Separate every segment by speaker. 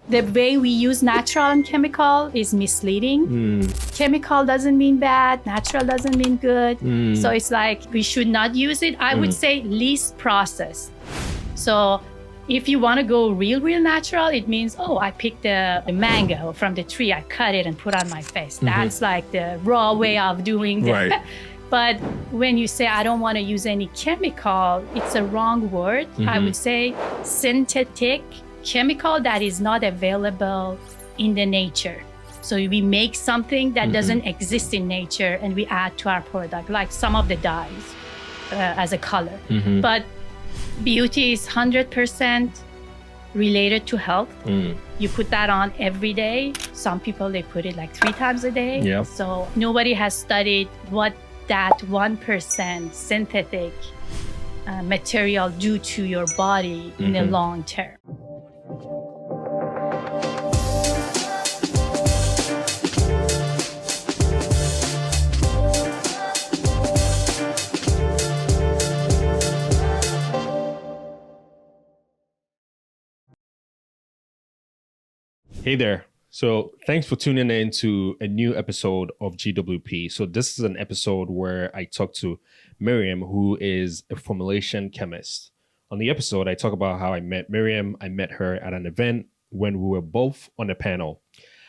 Speaker 1: the way we use natural and chemical is misleading. Chemical doesn't mean bad, natural doesn't mean good. So it's like we should not use it. I would say least processed. So if you want to go real natural, it means, oh, I picked the mango from the tree, I cut it and put on my face. That's like the raw way of doing that. Right. But when you say, I don't want to use any chemical, it's a wrong word. I would say synthetic chemical that is not available in the nature. So we make something that doesn't exist in nature and we add to our product, like some of the dyes as a color. But beauty is 100% related to health. You put that on every day. Some people, they put it like 3 times a day. Yeah. So nobody has studied what that 1% synthetic material do to your body in the long term.
Speaker 2: Hey there. So thanks for tuning in to a new episode of GWP. So this is an episode where I talk to Maryam, who is a formulation chemist. On the episode, I talk about how I met Maryam. I met her at an event when we were both on a panel.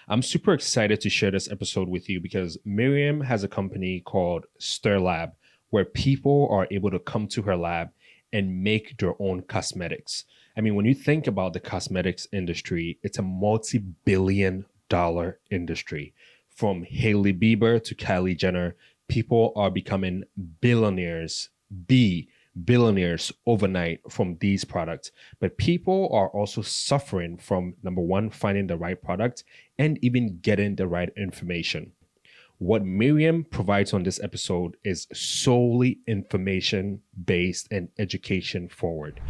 Speaker 2: I'm super excited to share this episode with you because Maryam has a company called StirLab, where people are able to come to her lab and make their own cosmetics. I mean, when you think about the cosmetics industry, it's a multi-billion-dollar industry. From Hailey Bieber to Kylie Jenner, people are becoming billionaires overnight from these products. But people are also suffering from, number one, finding the right product and even getting the right information. What Maryam provides on this episode is solely information-based and education-forward.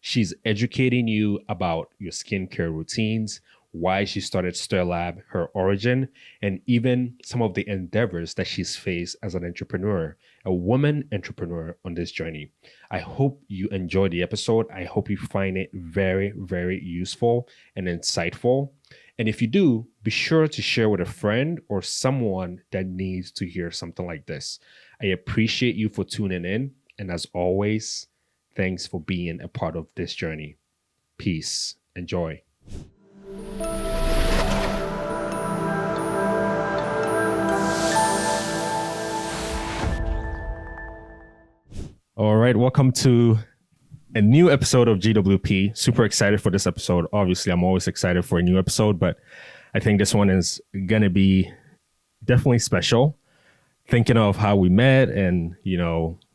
Speaker 2: She's educating you about your skincare routines, why she started StirLab, her origin, and even some of the endeavors that she's faced as an entrepreneur, a woman entrepreneur on this journey. I hope you enjoy the episode. I hope you find it very, very useful and insightful. And if you do, be sure to share with a friend or someone that needs to hear something like this. I appreciate you for tuning in. And as always, thanks for being a part of this journey. Peace. Enjoy. All right, welcome to a new episode of GWP. Super excited for this episode. Obviously, I'm always excited for a new episode, but I think this one is going to be definitely special. Thinking of how we met and,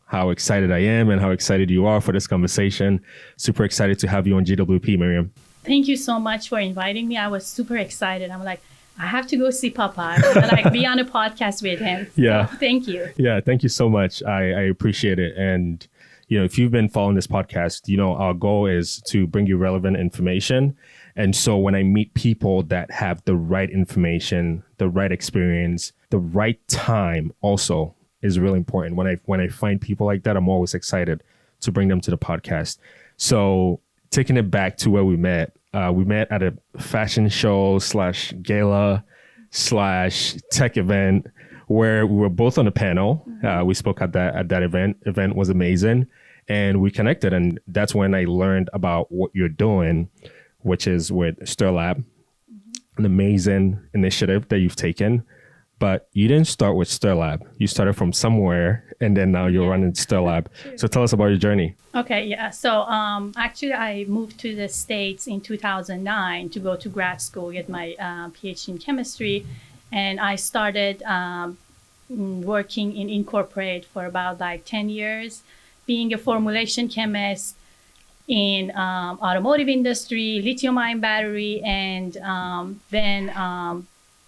Speaker 2: how excited I am and how excited you are for this conversation. Super excited to have you on GWP, Maryam.
Speaker 1: Thank you so much for inviting me. I was super excited. I'm like, I have to go see Papa and be on a podcast with him.
Speaker 2: Yeah.
Speaker 1: So, thank you.
Speaker 2: Yeah, thank you so much. I appreciate it. And, if you've been following this podcast, our goal is to bring you relevant information. And so when I meet people that have the right information, the right experience, the right time also is really important. When I find people like that, I'm always excited to bring them to the podcast. So taking it back to where we met at a fashion show / gala / tech event where we were both on a panel. We spoke at that event. Event was amazing, and we connected. And that's when I learned about what you're doing, which is with StirLab, an amazing initiative that you've taken. But you didn't start with StirLab. You started from somewhere, and then now you're running StirLab. So tell us about your journey.
Speaker 1: Okay, yeah. So actually, I moved to the States in 2009 to go to grad school, get my PhD in chemistry. And I started working in Incorporate for about 10 years, being a formulation chemist in automotive industry, lithium-ion battery, and then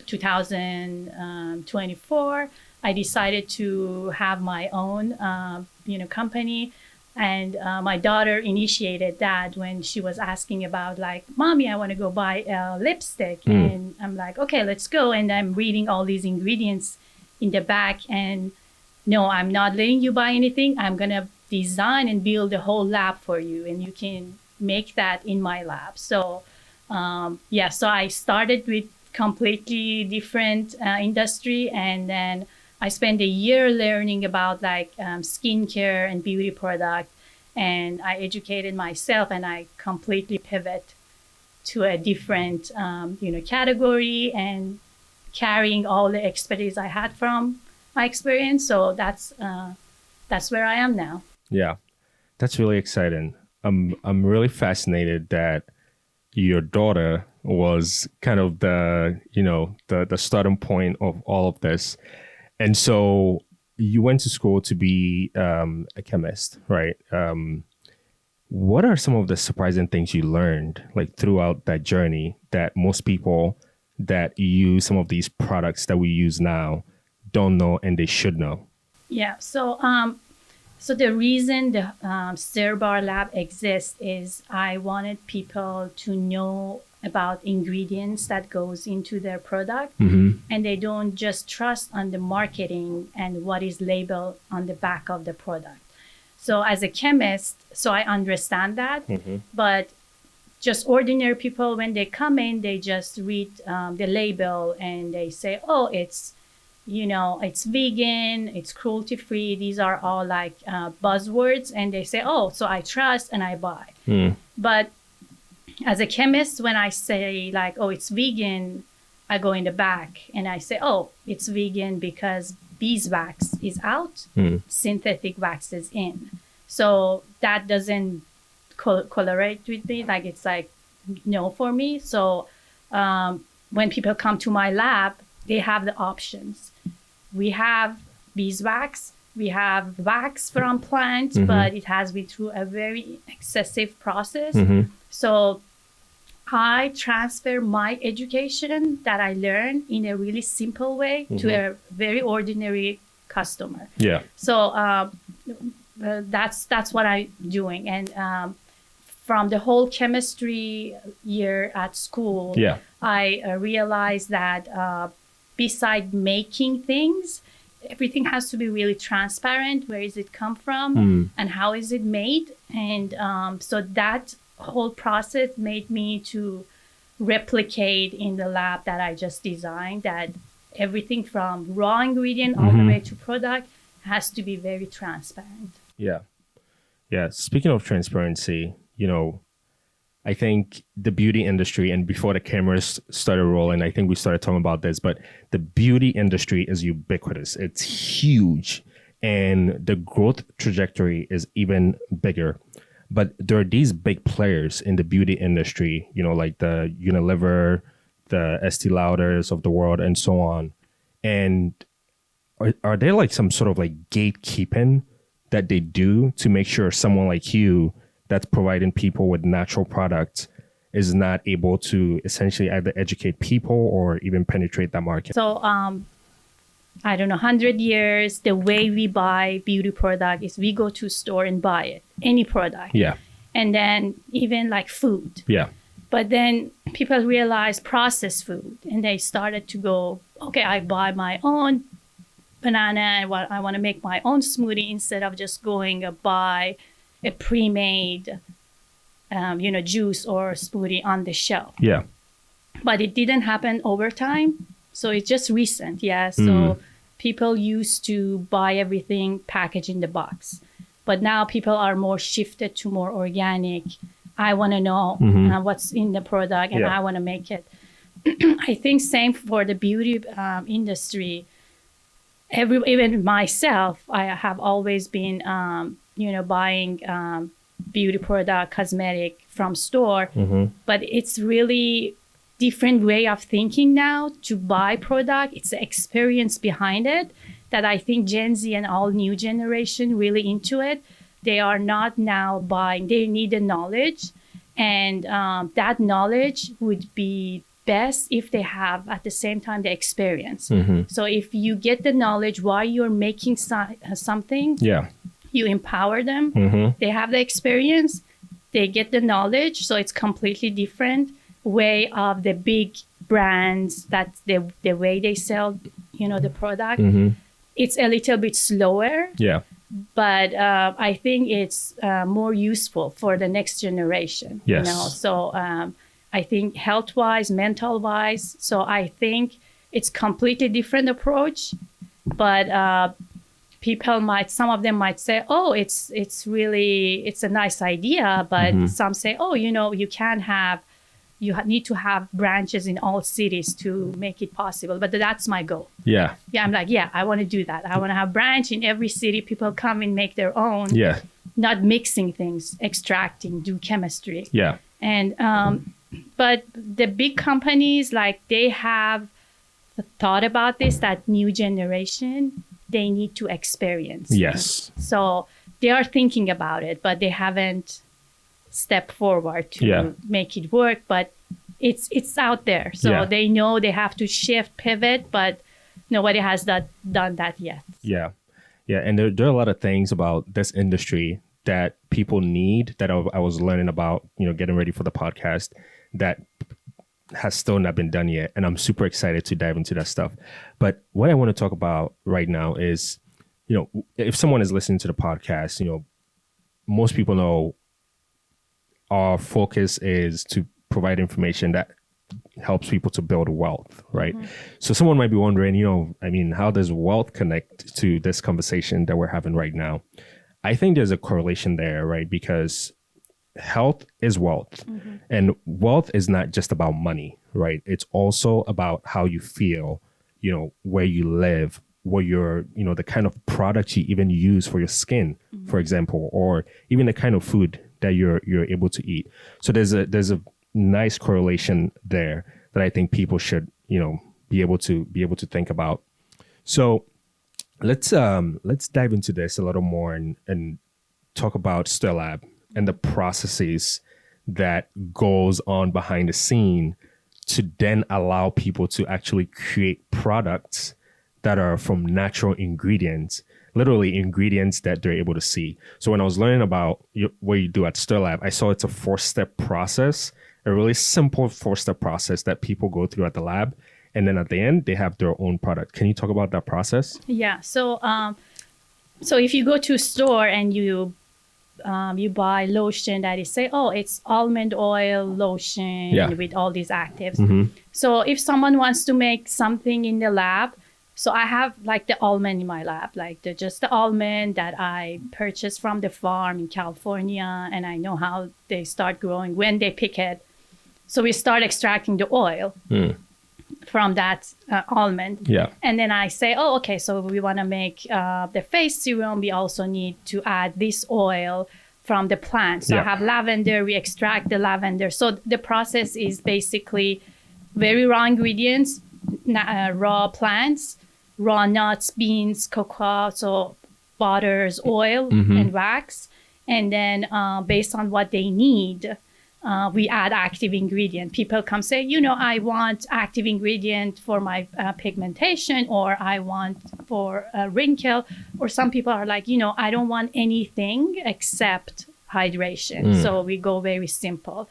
Speaker 1: 2024, I decided to have my own, company. And my daughter initiated that when she was asking about like, Mommy, I want to go buy a lipstick. And I'm like, okay, let's go. And I'm reading all these ingredients in the back. And no, I'm not letting you buy anything. I'm going to design and build a whole lab for you. And you can make that in my lab. So, so I started with completely different industry. And then I spent a year learning about like skincare and beauty product, and I educated myself, and I completely pivot to a different, category, and carrying all the expertise I had from my experience. So that's where I am now.
Speaker 2: Yeah, that's really exciting. I'm really fascinated that your daughter was kind of the starting point of all of this. And so you went to school to be a chemist, right? What are some of the surprising things you learned like throughout that journey that most people that use some of these products that we use now don't know and they should know?
Speaker 1: Yeah. So the reason the Stirbar Lab exists is I wanted people to know about ingredients that goes into their product, and they don't just trust on the marketing and what is labeled on the back of the product. So as a chemist, so I understand that, but just ordinary people, when they come in, they just read the label and they say, oh, it's vegan, it's cruelty free. These are all like buzzwords, and they say, oh, so I trust and I buy. But as a chemist, when I say like, oh, it's vegan, I go in the back and I say, oh, it's vegan because beeswax is out, synthetic wax is in. So that doesn't correlate with me. Like, it's like no for me. So when people come to my lab, they have the options. We have beeswax. We have wax from plants, but it has been through a very excessive process. So I transfer my education that I learned in a really simple way to a very ordinary customer.
Speaker 2: Yeah.
Speaker 1: So that's what I'm doing. And from the whole chemistry year at school, I realized that beside making things, everything has to be really transparent. Where is it come from and how is it made? And so that whole process made me to replicate in the lab that I just designed, that everything from raw ingredient all the way to product has to be very transparent.
Speaker 2: Yeah. Speaking of transparency, I think the beauty industry, and before the cameras started rolling, I think we started talking about this, but the beauty industry is ubiquitous. It's huge, and the growth trajectory is even bigger. But there are these big players in the beauty industry, like the Unilever, the Estee Lauders of the world, and so on. And are there like some sort of like gatekeeping that they do to make sure someone like you that's providing people with natural products is not able to essentially either educate people or even penetrate that market?
Speaker 1: So, I don't know, 100 years, the way we buy beauty product is we go to a store and buy it, any product.
Speaker 2: Yeah.
Speaker 1: And then even like food.
Speaker 2: Yeah.
Speaker 1: But then people realized processed food, and they started to go, okay, I buy my own banana and I want to make my own smoothie instead of just going and buy a pre-made, juice or smoothie on the shelf.
Speaker 2: Yeah.
Speaker 1: But it didn't happen over time. So it's just recent. Yeah. So people used to buy everything packaged in the box. But now people are more shifted to more organic. I want to know what's in the product, and I want to make it. I think same for the beauty industry. Even myself, I have always been, buying beauty product, cosmetic from store. But it's really different way of thinking now to buy product. It's the experience behind it that I think Gen Z and all new generation really into it. They are not now buying, they need the knowledge, and that knowledge would be best if they have at the same time the experience. So if you get the knowledge while you're making something, You empower them. They have the experience. They get the knowledge. So it's completely different way of the big brands that the way they sell, the product. It's a little bit slower.
Speaker 2: Yeah.
Speaker 1: But I think it's more useful for the next generation.
Speaker 2: Yes.
Speaker 1: So I think health-wise, mental-wise. So I think it's completely different approach. But some of them might say, oh, it's a nice idea. But some say, oh, you need to have branches in all cities to make it possible. But that's my goal.
Speaker 2: Yeah.
Speaker 1: Yeah, I'm like, I want to do that. I want to have branch in every city. People come and make their own.
Speaker 2: Yeah.
Speaker 1: Not mixing things, extracting, do chemistry.
Speaker 2: Yeah.
Speaker 1: And but the big companies, like, they have thought about this, that new generation, they need to experience.
Speaker 2: Yes.
Speaker 1: So they are thinking about it, but they haven't stepped forward to make it work. But it's out there. So they know they have to shift, pivot, but nobody has done that yet.
Speaker 2: Yeah. Yeah. And there are a lot of things about this industry that people need that I was learning about, getting ready for the podcast, that has still not been done yet. And I'm super excited to dive into that stuff. But what I want to talk about right now is, if someone is listening to the podcast, most people know our focus is to provide information that helps people to build wealth, right? So someone might be wondering, how does wealth connect to this conversation that we're having right now? I think there's a correlation there, right? Because health is wealth, and wealth is not just about money, right? It's also about how you feel, where you live, what your, the kind of products you even use for your skin, for example, or even the kind of food that you're able to eat. So there's a nice correlation there that I think people should, be able to think about. So let's dive into this a little more and talk about StirLab and the processes that goes on behind the scene to then allow people to actually create products that are from natural ingredients, literally ingredients that they're able to see. So when I was learning about what you do at StirLab, I saw it's a 4-step process, a really simple 4-step process that people go through at the lab. And then at the end, they have their own product. Can you talk about that process?
Speaker 1: Yeah. So if you go to a store and you buy lotion that is it's almond oil lotion with all these actives. So if someone wants to make something in the lab, so I have like the almond in my lab, like just the almond that I purchased from the farm in California, and I know how they start growing, when they pick it. So we start extracting the oil from that almond. Yeah. And then I say, okay, so we want to make the face serum. We also need to add this oil from the plant. So I have lavender, we extract the lavender. So the process is basically very raw ingredients, raw plants, raw nuts, beans, cocoa, so butters, oil, and wax. And then based on what they need, we add active ingredient. People come say, I want active ingredient for my pigmentation, or I want for a wrinkle. Or some people are like, I don't want anything except hydration. So we go very simple.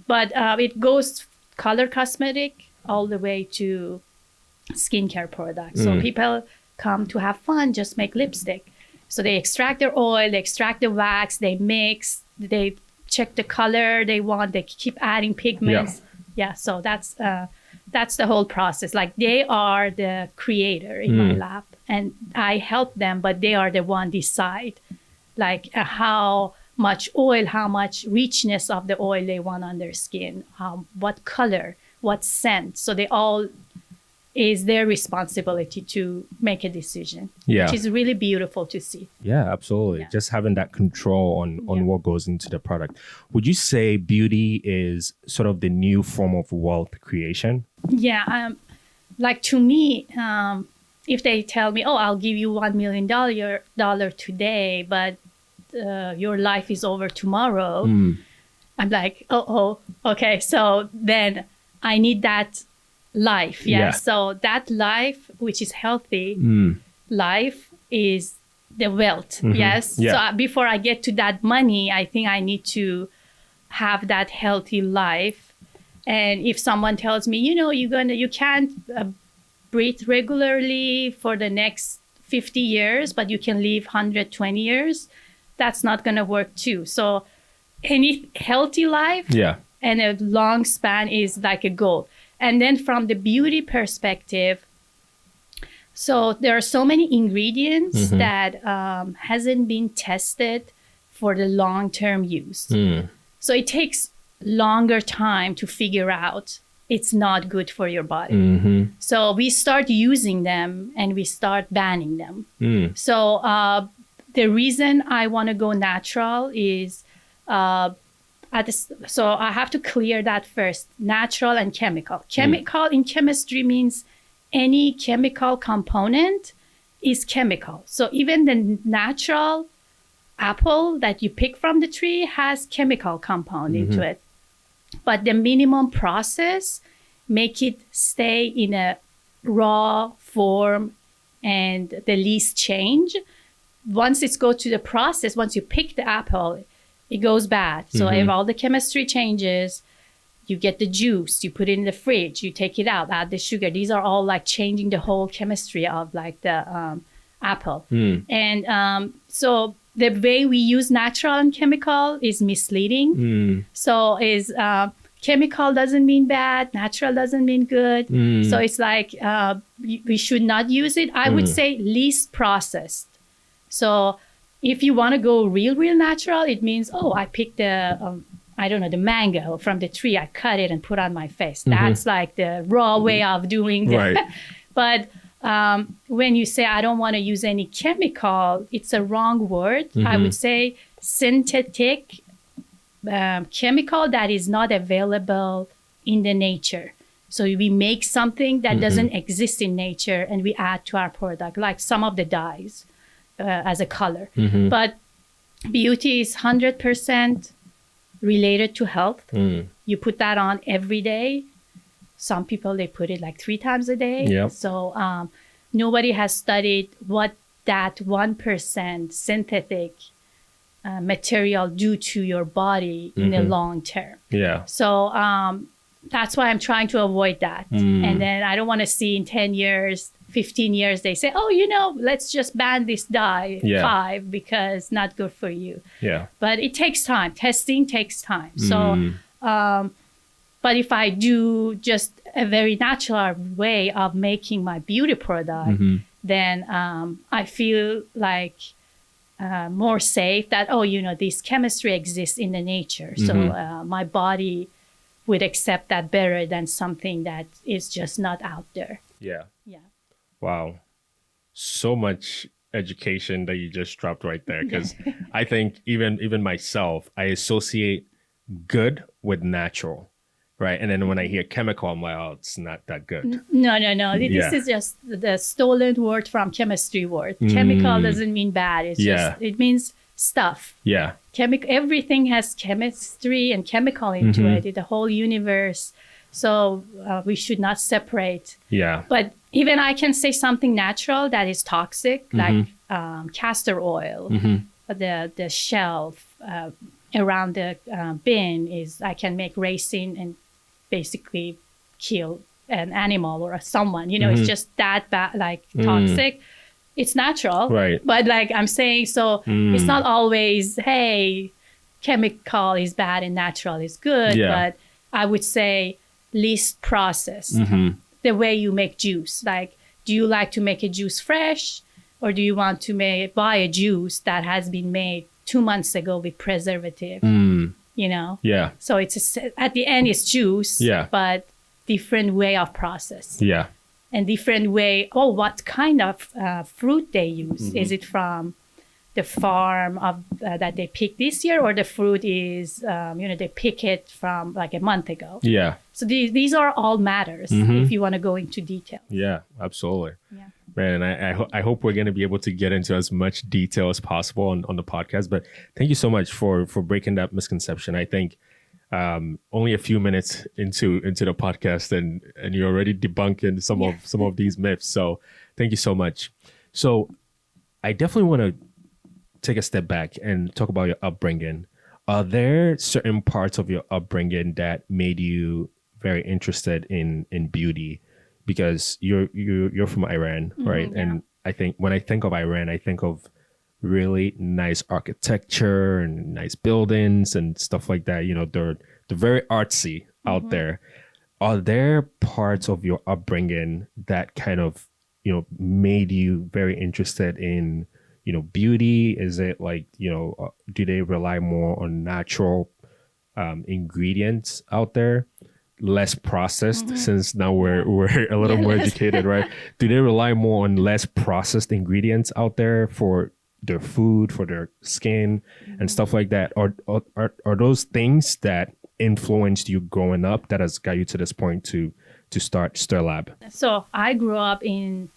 Speaker 1: But it goes color cosmetic all the way to skincare products. So people come to have fun, just make lipstick. So they extract their oil, they extract the wax, they mix, they check the color they want, they keep adding pigments. So that's the whole process. Like, they are the creator in my lab, and I help them, but they are the one decide like how much oil, how much richness of the oil they want on their skin, what color, what scent. So they all is their responsibility to make a decision, which is really beautiful to see.
Speaker 2: Yeah, absolutely. Yeah. Just having that control on what goes into the product. Would you say beauty is sort of the new form of wealth creation? Yeah.
Speaker 1: Like, to me, if they tell me, I'll give you $1 million today, but your life is over tomorrow, I'm like, okay. So then I need that life. So that life, which is healthy life, is the wealth. Yes.
Speaker 2: Yeah.
Speaker 1: So before I get to that money, I think I need to have that healthy life. And if someone tells me, you can't breathe regularly for the next 50 years, but you can live 120 years, that's not going to work too. So any healthy life and a long span is like a goal. And then from the beauty perspective, so there are so many ingredients that hasn't been tested for the long-term use. So it takes longer time to figure out it's not good for your body. So we start using them and we start banning them. So the reason I want to go natural is, so I have to clear that first, natural and chemical. Chemical in chemistry means any chemical component is chemical. So even the natural apple that you pick from the tree has chemical compound into it. But the minimum process make it stay in a raw form and the least change. Once it's go to the process, once you pick the apple, it goes bad. So if all the chemistry changes, you get the juice, you put it in the fridge, you take it out, add the sugar. These are all like changing the whole chemistry of like the apple. And so the way we use natural and chemical is misleading. So is chemical doesn't mean bad, natural doesn't mean good. So it's like we should not use it. I would say least processed. So if you want to go real natural, it means, I picked the the mango from the tree. I cut it and put on my face. That's like the raw way of doing it. Right. But when you say, I don't want to use any chemical, it's a wrong word. I would say synthetic chemical that is not available in the nature. So we make something that doesn't exist in nature and we add to our product, like some of the dyes as a color. But beauty is 100% related to health. You put that on every day. Some people, they put it like 3 times a day. So nobody has studied what that 1% synthetic material do to your body in the long term. So that's why I'm trying to avoid that. And then I don't want to see in 10 years, 15 years, they say, let's just ban this dye 5 because not good for you. But it takes time. Testing takes time. So, but if I do just a very natural way of making my beauty product, then I feel like more safe that, this chemistry exists in the nature. So my body would accept that better than something that is just not out there. Yeah.
Speaker 2: Wow. So much education that you just dropped right there. Because I think even myself, I associate good with natural. Right. And then when I hear chemical, I'm like, it's not that good.
Speaker 1: No. This is just the stolen word from chemistry word. Chemical doesn't mean bad. It's just, it means stuff. Everything has chemistry and chemical into it, the whole universe. So we should not separate. But even I can say something natural that is toxic, like castor oil, the shelf around the bin is, I can make resin and basically kill an animal or someone, it's just that bad, like toxic. It's natural, right? But like I'm saying, so it's not always, hey, chemical is bad and natural is good. But I would say least processed. The way you make juice, like, do you like to make a juice fresh, or do you want to buy a juice that has been made 2 months ago with preservative? So it's at the end it's juice, but different way of process. And different way, what kind of fruit they use. Is it from the farm of that they picked this year, or the fruit is, they pick it from like a month ago? So these are all matters if you want to go into detail.
Speaker 2: Absolutely. Man, I hope we're going to be able to get into as much detail as possible on the podcast. But thank you so much for breaking that misconception. I think only a few minutes into the podcast and you're already debunking some of these myths. So thank you so much. So I definitely want to take a step back and talk about your upbringing. Are there certain parts of your upbringing that made you very interested in beauty? Because you're from Iran, right?
Speaker 1: Yeah.
Speaker 2: And I think when I think of Iran, I think of really nice architecture and nice buildings and stuff like that. You know, they're very artsy out there. Are there parts of your upbringing that kind of, you know, made you very interested in, you know, beauty? Is it like, you know, do they rely more on natural ingredients out there, less processed? Since now we're a little more educated, right? Do they rely more on less processed ingredients out there for their food, for their skin and stuff like that? Or are those things that influenced you growing up that has got you to this point to start StirLab?
Speaker 1: So I grew up in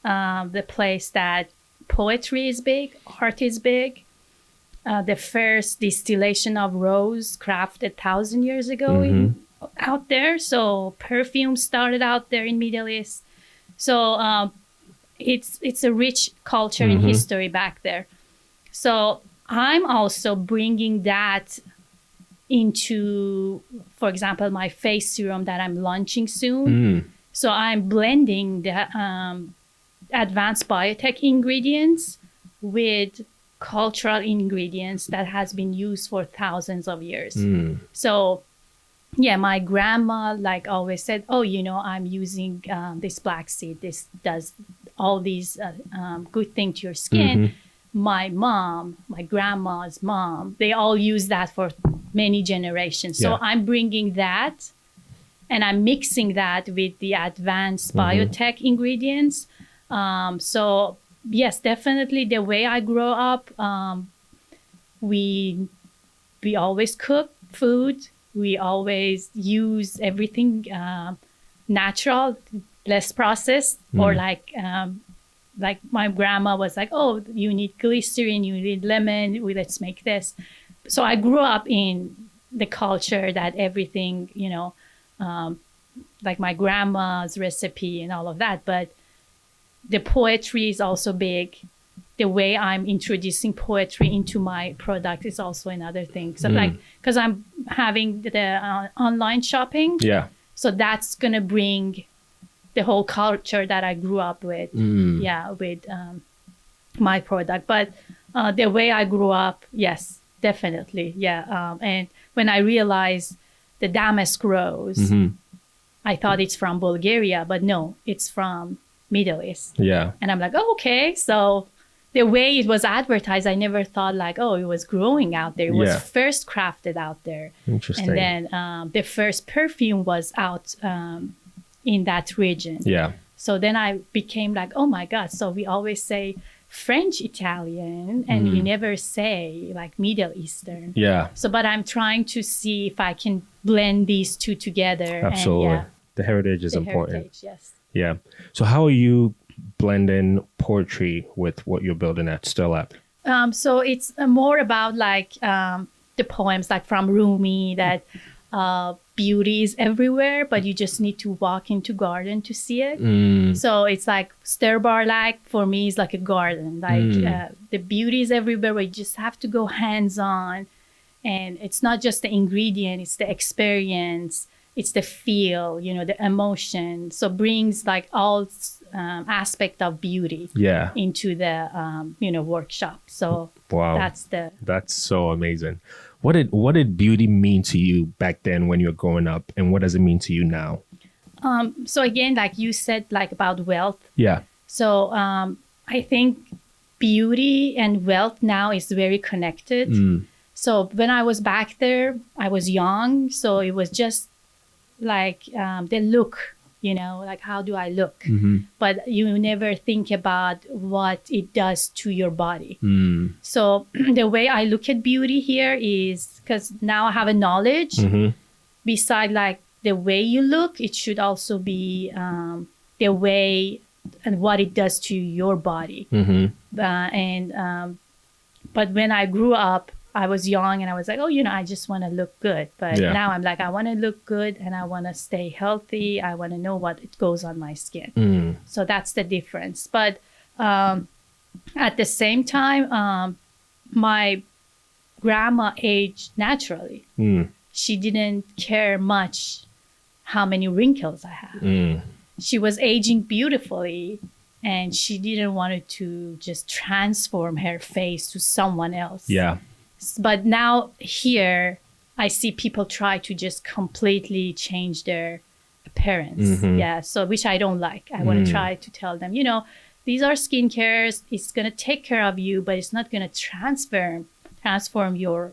Speaker 1: the place that poetry is big, art is big. The first distillation of rose crafted 1,000 years ago out there. So perfume started out there in Middle East. So it's a rich culture and history back there. So I'm also bringing that into, for example, my face serum that I'm launching soon. So I'm blending the advanced biotech ingredients with cultural ingredients that has been used for thousands of years. So yeah, my grandma like always said, oh, you know, I'm using this black seed. This does all these good thing to your skin. My mom, my grandma's mom, they all use that for many generations. So I'm bringing that and I'm mixing that with the advanced biotech ingredients. So yes, definitely the way I grow up, we always cook food. We always use everything natural, less processed, or like my grandma was like, oh, you need glycerin, you need lemon, let's make this. So I grew up in the culture that everything, you know, like my grandma's recipe and all of that. But the poetry is also big. The way I'm introducing poetry into my product is also another thing. So like, because I'm having the online shopping.
Speaker 2: Yeah.
Speaker 1: So that's going to bring the whole culture that I grew up with. Yeah, with my product. But the way I grew up, yes, definitely. Yeah. And when I realized the damask rose, I thought it's from Bulgaria, but no, it's from Middle East.
Speaker 2: Yeah.
Speaker 1: And I'm like, oh, okay. So the way it was advertised, I never thought like, oh, it was growing out there. It was first crafted out there.
Speaker 2: Interesting.
Speaker 1: And then the first perfume was out in that region.
Speaker 2: Yeah.
Speaker 1: So then I became like, oh my God. So we always say French Italian and you never say like Middle Eastern.
Speaker 2: Yeah.
Speaker 1: So, but I'm trying to see if I can blend these two together.
Speaker 2: Absolutely.
Speaker 1: And,
Speaker 2: the heritage is important.
Speaker 1: Heritage, yes.
Speaker 2: Yeah. So how are you blending poetry with what you're building at StirLab?
Speaker 1: So it's more about like the poems like from Rumi that beauty is everywhere, but you just need to walk into garden to see it. So it's like Stirbar Lab for me is like a garden. Like the beauty is everywhere, but you just have to go hands-on. And it's not just the ingredient, it's the experience, it's the feel, you know, the emotion. So brings like all aspect of beauty into the, you know, workshop. So that's
Speaker 2: so amazing. What did beauty mean to you back then when you were growing up, and what does it mean to you now?
Speaker 1: So again, like you said, like about wealth.
Speaker 2: Yeah.
Speaker 1: So I think beauty and wealth now is very connected. So when I was back there, I was young. So it was just like the look, you know, like how do I look? But you never think about what it does to your body. So the way I look at beauty here is because now I have a knowledge. Beside like the way you look, it should also be the way and what it does to your body. But when I grew up, I was young and I was like, oh, you know, I just want to look good. But now I'm like, I want to look good and I want to stay healthy. I want to know what it goes on my skin. So that's the difference. But at the same time, my grandma aged naturally. She didn't care much how many wrinkles I have. She was aging beautifully, and she didn't want to just transform her face to someone else.
Speaker 2: Yeah.
Speaker 1: But now here, I see people try to just completely change their appearance. Yeah, so which I don't like. I want to try to tell them, you know, these are skincares. It's going to take care of you, but it's not going to transform your,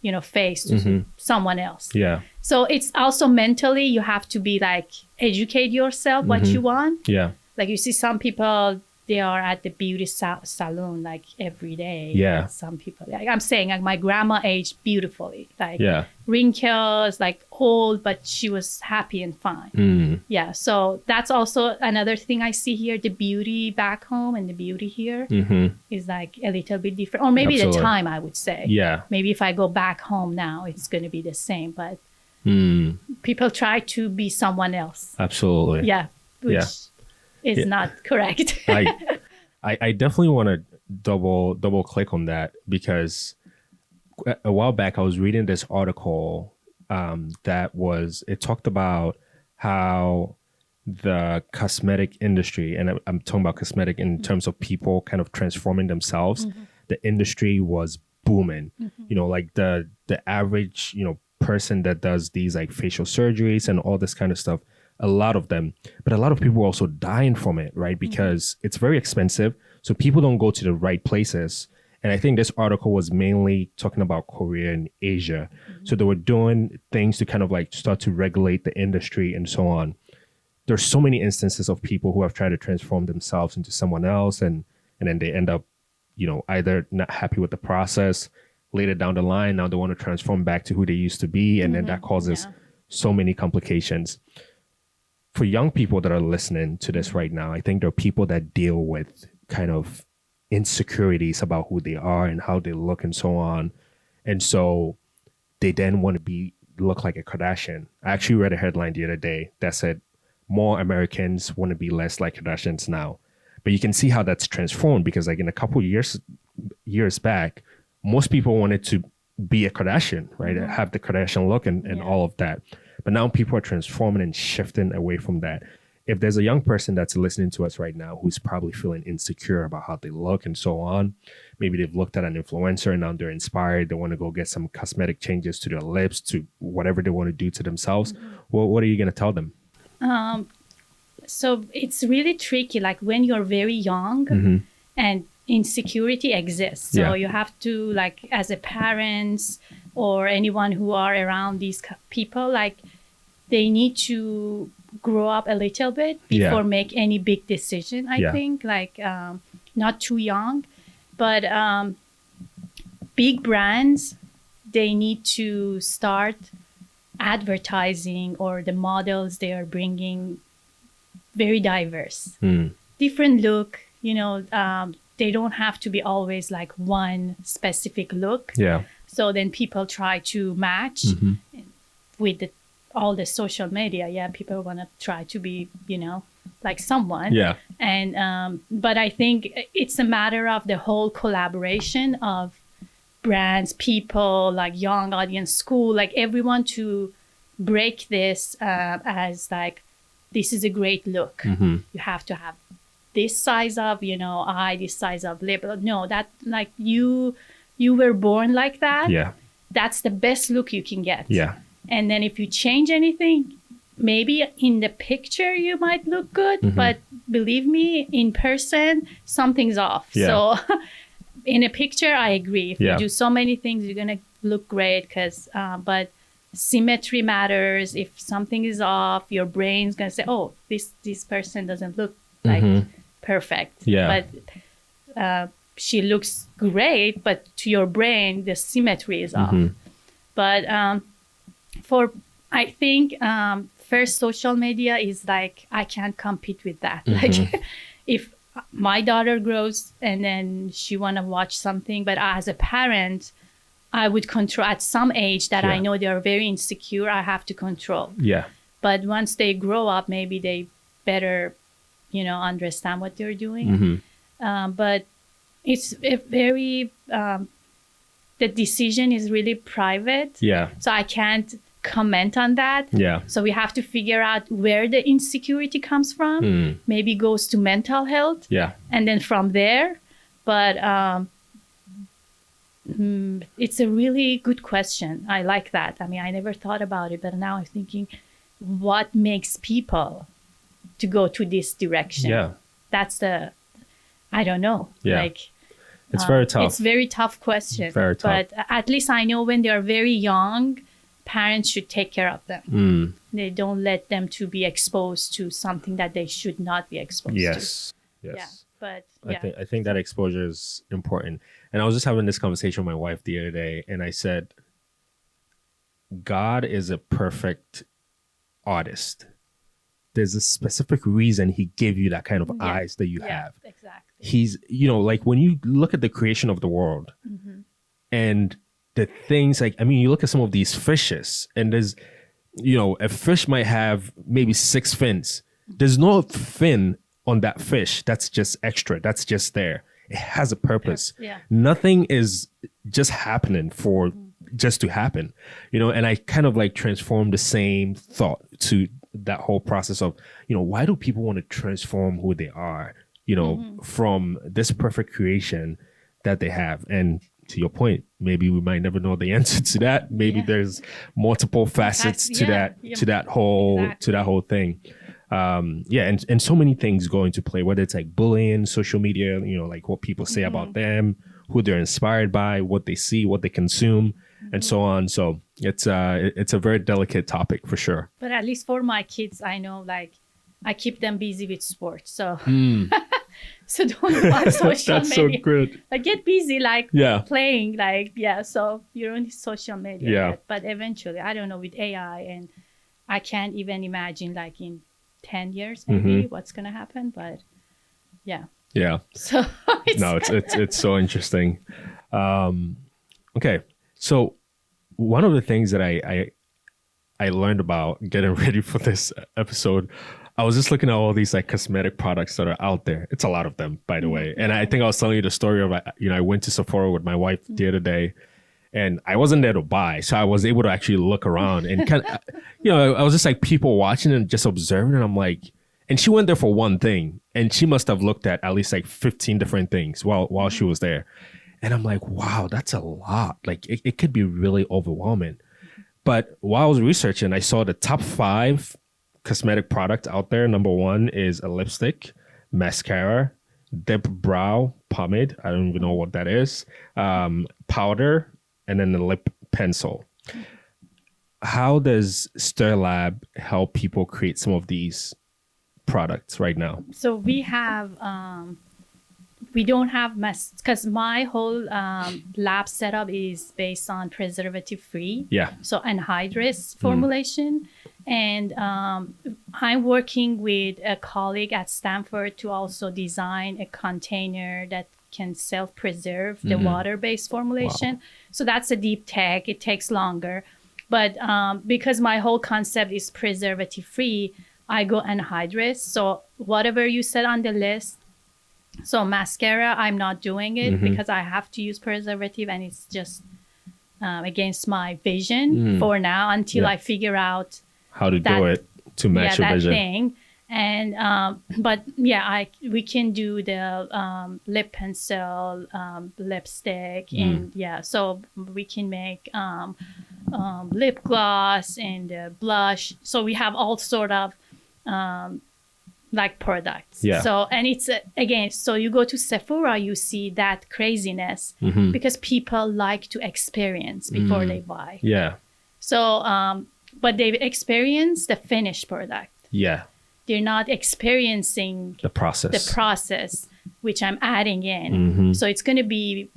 Speaker 1: you know, face to someone else.
Speaker 2: Yeah.
Speaker 1: So it's also mentally, you have to be like, educate yourself what you want.
Speaker 2: Yeah.
Speaker 1: Like you see some people, they are at the beauty salon like every day.
Speaker 2: Yeah.
Speaker 1: Some people, like I'm saying, like my grandma aged beautifully, like
Speaker 2: Yeah.
Speaker 1: wrinkles, like old, but she was happy and fine. Yeah. So that's also another thing I see here. The beauty back home and the beauty here is like a little bit different, or maybe
Speaker 2: Absolutely.
Speaker 1: the time, I would say.
Speaker 2: Yeah.
Speaker 1: Maybe if I go back home now, it's going to be the same, but people try to be someone else.
Speaker 2: Absolutely.
Speaker 1: Yeah. Which is not correct.
Speaker 2: I definitely want to double click on that, because a while back I was reading this article it talked about how the cosmetic industry, and I'm talking about cosmetic in terms of people kind of transforming themselves, the industry was booming. You know, like the average, you know, person that does these like facial surgeries and all this kind of stuff, a lot of them, but a lot of people are also dying from it, right? Because it's very expensive. So people don't go to the right places. And I think this article was mainly talking about Korea and Asia. So they were doing things to kind of like start to regulate the industry and so on. There's so many instances of people who have tried to transform themselves into someone else, and then they end up, you know, either not happy with the process. Later down the line, now they want to transform back to who they used to be. And then that causes so many complications. For young people that are listening to this right now, I think there are people that deal with kind of insecurities about who they are and how they look and so on. And so they then want to look like a Kardashian. I actually read a headline the other day that said more Americans want to be less like Kardashians now. But you can see how that's transformed, because like in a couple years back, most people wanted to be a Kardashian, right? Have the Kardashian look and all of that. But now people are transforming and shifting away from that. If there's a young person that's listening to us right now who's probably feeling insecure about how they look and so on, maybe they've looked at an influencer and now they're inspired. They want to go get some cosmetic changes to their lips, to whatever they want to do to themselves. Well, what are you going to tell them?
Speaker 1: So it's really tricky. Like when you're very young and insecurity exists. So you have to, like, as a parents or anyone who are around these people, like they need to grow up a little bit before make any big decision, I think, like not too young. But big brands, they need to start advertising, or the models they are bringing very diverse, different look, you know, they don't have to be always like one specific look. Yeah. So then people try to match with all the social media. Yeah, people want to try to be, you know, like someone. Yeah. And but I think it's a matter of the whole collaboration of brands, people, like young audience, school, like everyone to break this as like, this is a great look. You have to have this size of, you know, eye, this size of lip. No, that like you were born like that. Yeah. That's the best look you can get. Yeah. And then if you change anything, maybe in the picture you might look good, but believe me, in person, something's off. Yeah. So in a picture, I agree. If you do so many things, you're going to look great, but symmetry matters. If something is off, your brain's going to say, oh, this person doesn't look like perfect. Yeah. But she looks great, but to your brain, the symmetry is off. But I think first social media is like, I can't compete with that. Like if my daughter grows and then she want to watch something, but as a parent, I would control at some age that I know they are very insecure. I have to control. Yeah. But once they grow up, maybe they better, you know, understand what they're doing. But It's a very, the decision is really private.
Speaker 2: Yeah.
Speaker 1: So I can't comment on that.
Speaker 2: Yeah.
Speaker 1: So we have to figure out where the insecurity comes from. Maybe goes to mental health.
Speaker 2: Yeah.
Speaker 1: And then from there. But it's a really good question. I like that. I mean, I never thought about it, but now I'm thinking, what makes people to go to this direction?
Speaker 2: Yeah.
Speaker 1: That's I don't know.
Speaker 2: Yeah.
Speaker 1: Like,
Speaker 2: it's very tough.
Speaker 1: It's a very tough question.
Speaker 2: Very tough.
Speaker 1: But at least I know when they are very young, parents should take care of them. They don't let them to be exposed to something that they should not be exposed to.
Speaker 2: Yes.
Speaker 1: Yeah. But yeah.
Speaker 2: I think that exposure is important. And I was just having this conversation with my wife the other day, and I said, God is a perfect artist. There's a specific reason he gave you that kind of eyes that you have.
Speaker 1: Exactly.
Speaker 2: He's, like when you look at the creation of the world and the things like, I mean, you look at some of these fishes and there's, a fish might have maybe 6 fins. There's no fin on that fish that's just extra. That's just there. It has a purpose.
Speaker 1: Yeah.
Speaker 2: Nothing is just happening for just to happen, and I kind of like transform the same thought to that whole process of, why do people want to transform who they are, from this perfect creation that they have? And to your point, maybe we might never know the answer to that. Maybe there's multiple facets to that whole thing. And so many things go into play, whether it's like bullying, social media, like what people say about them, who they're inspired by, what they see, what they consume, and so on. So it's a very delicate topic for sure.
Speaker 1: But at least for my kids, I know, like, I keep them busy with sports. So so don't watch social
Speaker 2: That's
Speaker 1: media.
Speaker 2: so good.
Speaker 1: Like, get busy, like playing, like, so you don't need social media yet. But eventually, I don't know, with AI, and I can't even imagine, like, in 10 years maybe what's gonna happen. But yeah. So
Speaker 2: it's so interesting. Okay, so one of the things that I learned about getting ready for this episode, I was just looking at all these like cosmetic products that are out there. It's a lot of them, by the way. And I think I was telling you the story of, I went to Sephora with my wife the other day, and I wasn't there to buy. So I was able to actually look around and kind of, I was just like people watching and just observing. And I'm like, and she went there for one thing, and she must have looked at least like 15 different things while she was there. And I'm like, wow, that's a lot. Like it could be really overwhelming. But while I was researching, I saw the top 5 cosmetic products out there. Number 1 is a lipstick, mascara, dip brow pomade. I don't even know what that is. Powder, and then the lip pencil. How does StirLab help people create some of these products right now?
Speaker 1: So we have, we don't have because my whole lab setup is based on preservative free.
Speaker 2: Yeah.
Speaker 1: So anhydrous formulation. And I'm working with a colleague at Stanford to also design a container that can self-preserve the water-based formulation. Wow. So that's a deep tech. It takes longer. But because my whole concept is preservative free, I go anhydrous. So whatever you said on the list, so mascara, I'm not doing it because I have to use preservative, and it's just against my vision for now until I figure out
Speaker 2: how to do it to match your vision.
Speaker 1: Thing. And but we can do the lip pencil, lipstick, and so we can make lip gloss and blush. So we have all sort of like products. Yeah. So, and it's again, so you go to Sephora, you see that craziness because people like to experience before they buy. Yeah. So, but they experience the finished product. Yeah. They're not experiencing the process, which I'm adding in. So it's going to be,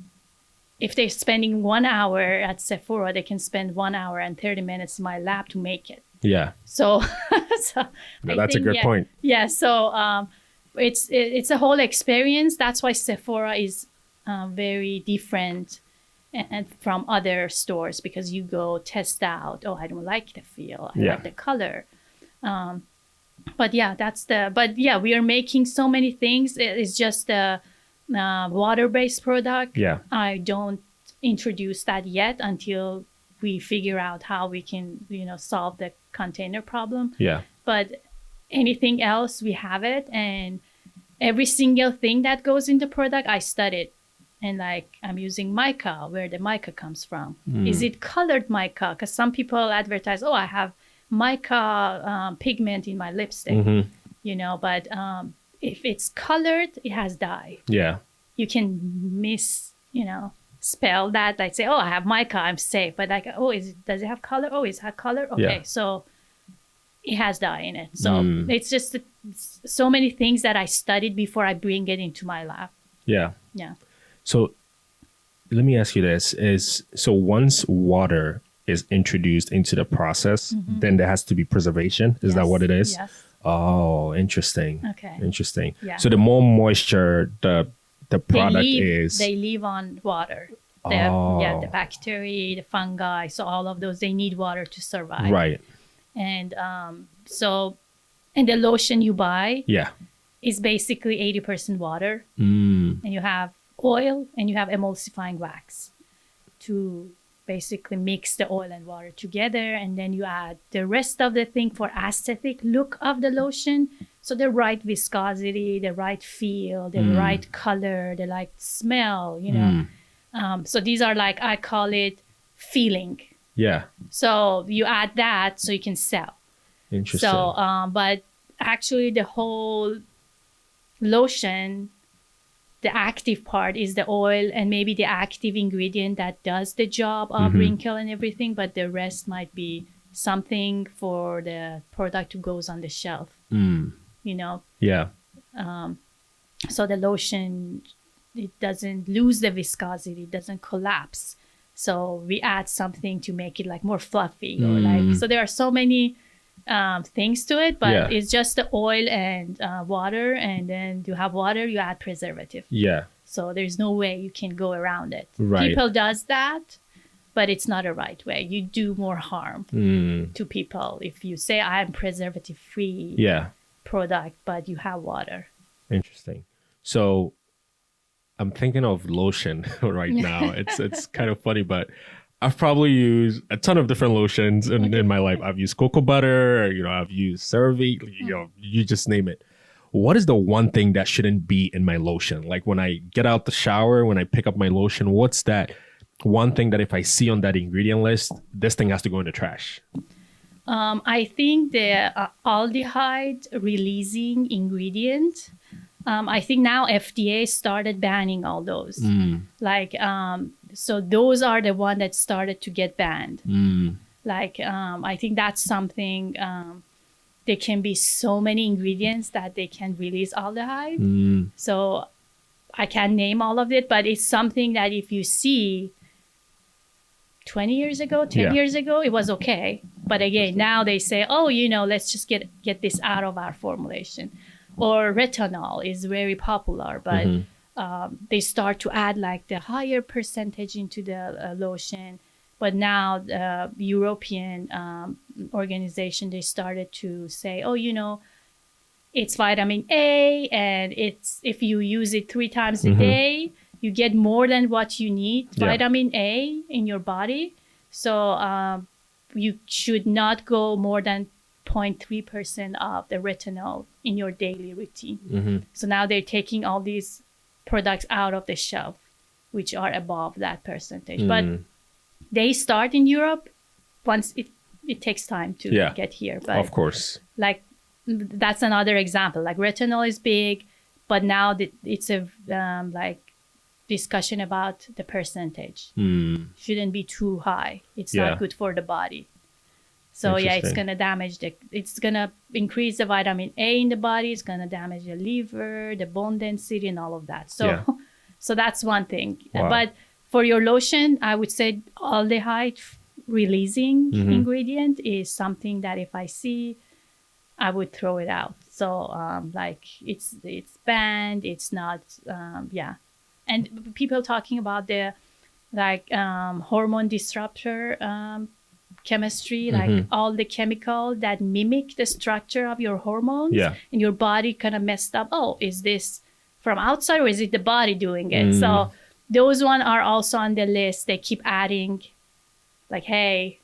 Speaker 1: if they're spending 1 hour at Sephora, they can spend 1 hour and 30 minutes in my lab to make it. Yeah. So,
Speaker 2: that's a good point.
Speaker 1: Yeah. So it's a whole experience. That's why Sephora is very different and from other stores, because you go test out. Oh, I don't like the feel. I like the color. But we are making so many things. It's just water-based product,
Speaker 2: Yeah.
Speaker 1: I don't introduce that yet until we figure out how we can, solve the container problem.
Speaker 2: Yeah.
Speaker 1: But anything else, we have it. And every single thing that goes in the product, I studied. And like, I'm using mica, where the mica comes from. Is it colored mica? Because some people advertise, oh, I have mica pigment in my lipstick, but if it's colored, it has dye.
Speaker 2: Yeah.
Speaker 1: You can spell that, like say, oh, I have mica, I'm safe. But like, oh, does it have color? Oh, it has color? Okay,
Speaker 2: Yeah.
Speaker 1: so it has dye in it. So it's just so many things that I studied before I bring it into my lab.
Speaker 2: Yeah.
Speaker 1: Yeah.
Speaker 2: So let me ask you this: so once water is introduced into the process, then there has to be preservation. Is that what it is?
Speaker 1: Yes.
Speaker 2: Oh, interesting.
Speaker 1: Okay.
Speaker 2: Interesting.
Speaker 1: Yeah.
Speaker 2: So the more moisture the product is,
Speaker 1: they live on water. The bacteria, the fungi, so all of those, they need water to survive.
Speaker 2: Right.
Speaker 1: And and the lotion you buy is basically 80% water. And you have oil and you have emulsifying wax to basically mix the oil and water together. And then you add the rest of the thing for aesthetic look of the lotion. So the right viscosity, the right feel, the right color, the right smell, so these are like, I call it feeling.
Speaker 2: Yeah.
Speaker 1: So you add that so you can sell.
Speaker 2: Interesting.
Speaker 1: So, but actually the whole lotion, the active part is the oil and maybe the active ingredient that does the job of wrinkle and everything, but the rest might be something for the product to goes on the shelf.
Speaker 2: Yeah.
Speaker 1: So the lotion, it doesn't lose the viscosity, it doesn't collapse. So we add something to make it like more fluffy or like, so there are so many things to it, but it's just the oil and water, and then you have water, you add preservative.
Speaker 2: Yeah.
Speaker 1: So there's no way you can go around it.
Speaker 2: Right.
Speaker 1: People does that, but it's not a right way. You do more harm to people if you say I'm preservative free product, but you have water.
Speaker 2: Interesting. So I'm thinking of lotion right now. It's kind of funny, but I've probably used a ton of different lotions in my life. I've used cocoa butter, I've used CeraVe, you just name it. What is the one thing that shouldn't be in my lotion? Like when I get out the shower, when I pick up my lotion, what's that one thing that if I see on that ingredient list, this thing has to go in the trash?
Speaker 1: I think the aldehyde releasing ingredient, I think now FDA started banning all those. Like, so those are the one that started to get banned. Like, I think that's something, there can be so many ingredients that they can release aldehyde. So I can't name all of it, but it's something that if you see 20 years ago, 10 years ago, it was okay. But again, now they say, oh, let's just get this out of our formulation. Or retinol is very popular, but they start to add like the higher percentage into the lotion. But now the European organization, they started to say, oh, it's vitamin A, and it's if you use it 3 times a day, you get more than what you need, vitamin A in your body. So you should not go more than 0.3% of the retinol in your daily routine. So now they're taking all these products out of the shelf, which are above that percentage. But they start in Europe. Once it takes time to get here. But
Speaker 2: of course,
Speaker 1: like that's another example. Like retinol is big, but now it's a like discussion about the percentage. Shouldn't be too high. It's not good for the body. So it's gonna damage it's gonna increase the vitamin A in the body. It's gonna damage the liver, the bone density, and all of that. So, so that's one thing.
Speaker 2: Wow.
Speaker 1: But for your lotion, I would say aldehyde releasing ingredient is something that if I see, I would throw it out. So like it's banned. It's not And people talking about the like hormone disruptor chemistry, like all the chemical that mimic the structure of your hormones, and your body kind of messed up. Oh, is this from outside or is it the body doing it? So those one are also on the list. They keep adding like, hey,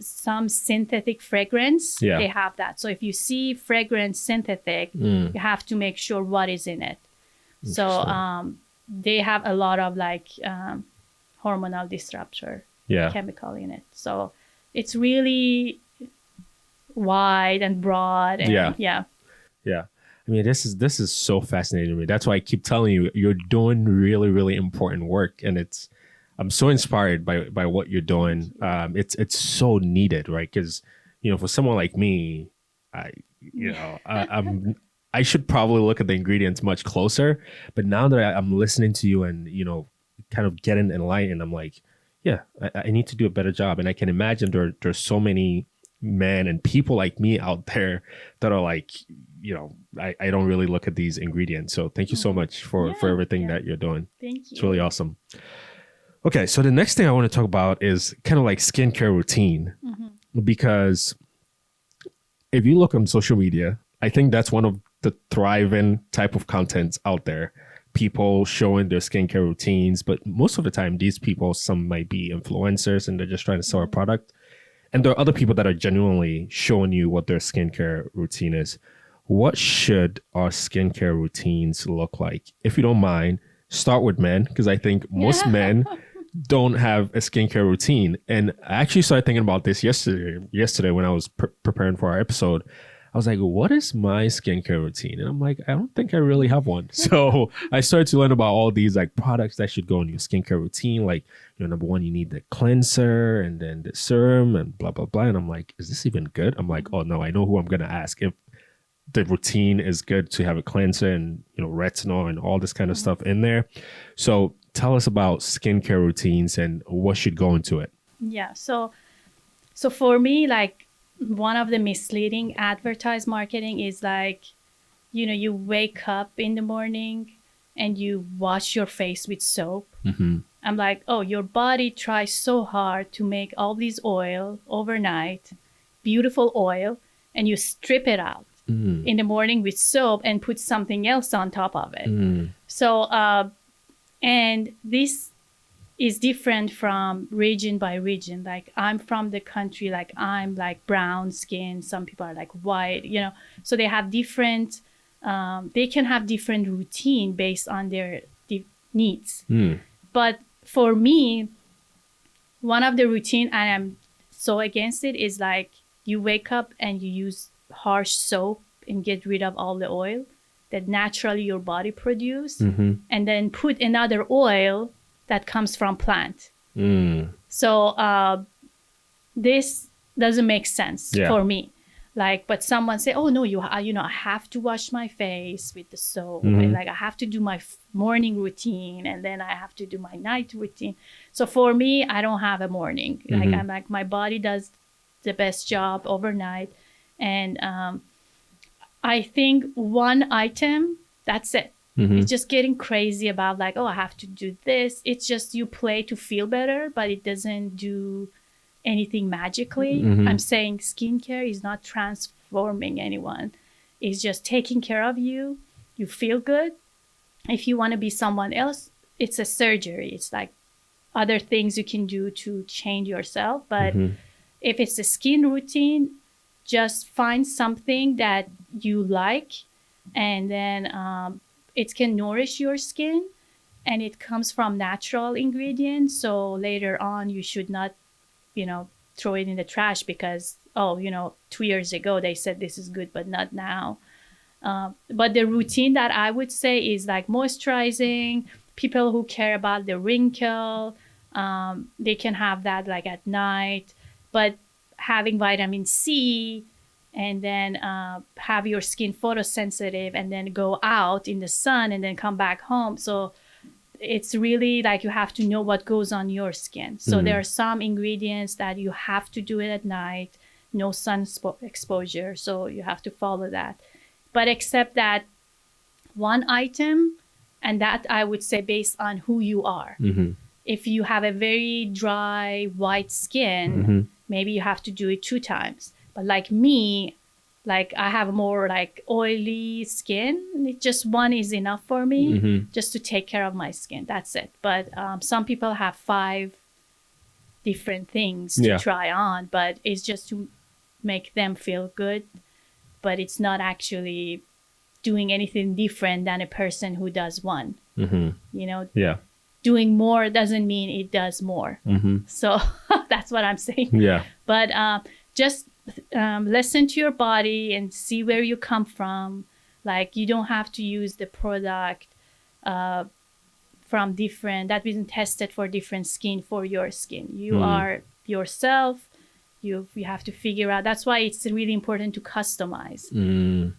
Speaker 1: some synthetic fragrance, they have that. So if you see fragrance synthetic, you have to make sure what is in it. So they have a lot of like hormonal disruptor chemical in it. So it's really wide and broad. And yeah.
Speaker 2: I mean, this is so fascinating to me. That's why I keep telling you, you're doing really, really important work, and I'm so inspired by what you're doing. It's so needed, right? Because for someone like me, I should probably look at the ingredients much closer. But now that I'm listening to you and kind of getting enlightened, I'm like, I need to do a better job. And I can imagine there's so many men and people like me out there that are like, I don't really look at these ingredients. So thank you so much for everything that you're doing.
Speaker 1: Thank you.
Speaker 2: It's really awesome. Okay, so the next thing I want to talk about is kind of like skincare routine, because if you look on social media, I think that's one of the thriving type of contents out there. People showing their skincare routines, but most of the time, these people, some might be influencers and they're just trying to sell a product. And there are other people that are genuinely showing you what their skincare routine is. What should our skincare routines look like? If you don't mind, start with men, because I think most men don't have a skincare routine. And I actually started thinking about this yesterday when I was preparing for our episode. I was like, what is my skincare routine? And I'm like, I don't think I really have one. So I started to learn about all these like products that should go in your skincare routine. Like, number one, you need the cleanser and then the serum and blah, blah, blah. And I'm like, is this even good? I'm like, oh no, I know who I'm going to ask. If the routine is good to have a cleanser and, retinol and all this kind of stuff in there. So tell us about skincare routines and what should go into it.
Speaker 1: Yeah. So for me, like, one of the misleading advertised marketing is like, you wake up in the morning and you wash your face with soap. I'm like, oh, your body tries so hard to make all these oil overnight, beautiful oil, and you strip it out in the morning with soap and put something else on top of it. So, and this is different from region by region. Like, I'm from the country, like I'm like brown skin. Some people are like white, so they have different, they can have different routine based on their needs. But for me, one of the routine, and I'm so against it, is like you wake up and you use harsh soap and get rid of all the oil that naturally your body produce, and then put another oil that comes from plant. So this doesn't make sense for me. Like, but someone say, oh no, I have to wash my face with the soap, and like I have to do my morning routine, and then I have to do my night routine. So for me, I don't have a morning. Like, I'm like, my body does the best job overnight, and I think one item, that's it. It's just getting crazy about like, oh, I have to do this. It's just you play to feel better, but it doesn't do anything magically. I'm saying skincare is not transforming anyone. It's just taking care of you. You feel good. If you want to be someone else, it's a surgery. It's like other things you can do to change yourself. But if it's a skin routine, just find something that you like, and then it can nourish your skin, and it comes from natural ingredients. So later on, you should not, throw it in the trash because, 2 years ago they said this is good, but not now. But the routine that I would say is like moisturizing. People who care about the wrinkle, they can have that like at night, but having vitamin C, and then have your skin photosensitive, and then go out in the sun and then come back home. So it's really like you have to know what goes on your skin. So there are some ingredients that you have to do it at night, no sun exposure. So you have to follow that. But except that one item, and that I would say based on who you are. If you have a very dry, white skin, maybe you have to do it 2 times. But like me, like I have more like oily skin. Just one is enough for me just to take care of my skin. That's it. But some people have 5 different things to try on, but it's just to make them feel good. But it's not actually doing anything different than a person who does one. You know, doing more doesn't mean it does more. So that's what I'm saying. But just listen to your body and see where you come from. Like, you don't have to use the product from different, that isn't tested for different skin for your skin. You are yourself. You have to figure out. That's why it's really important to customize.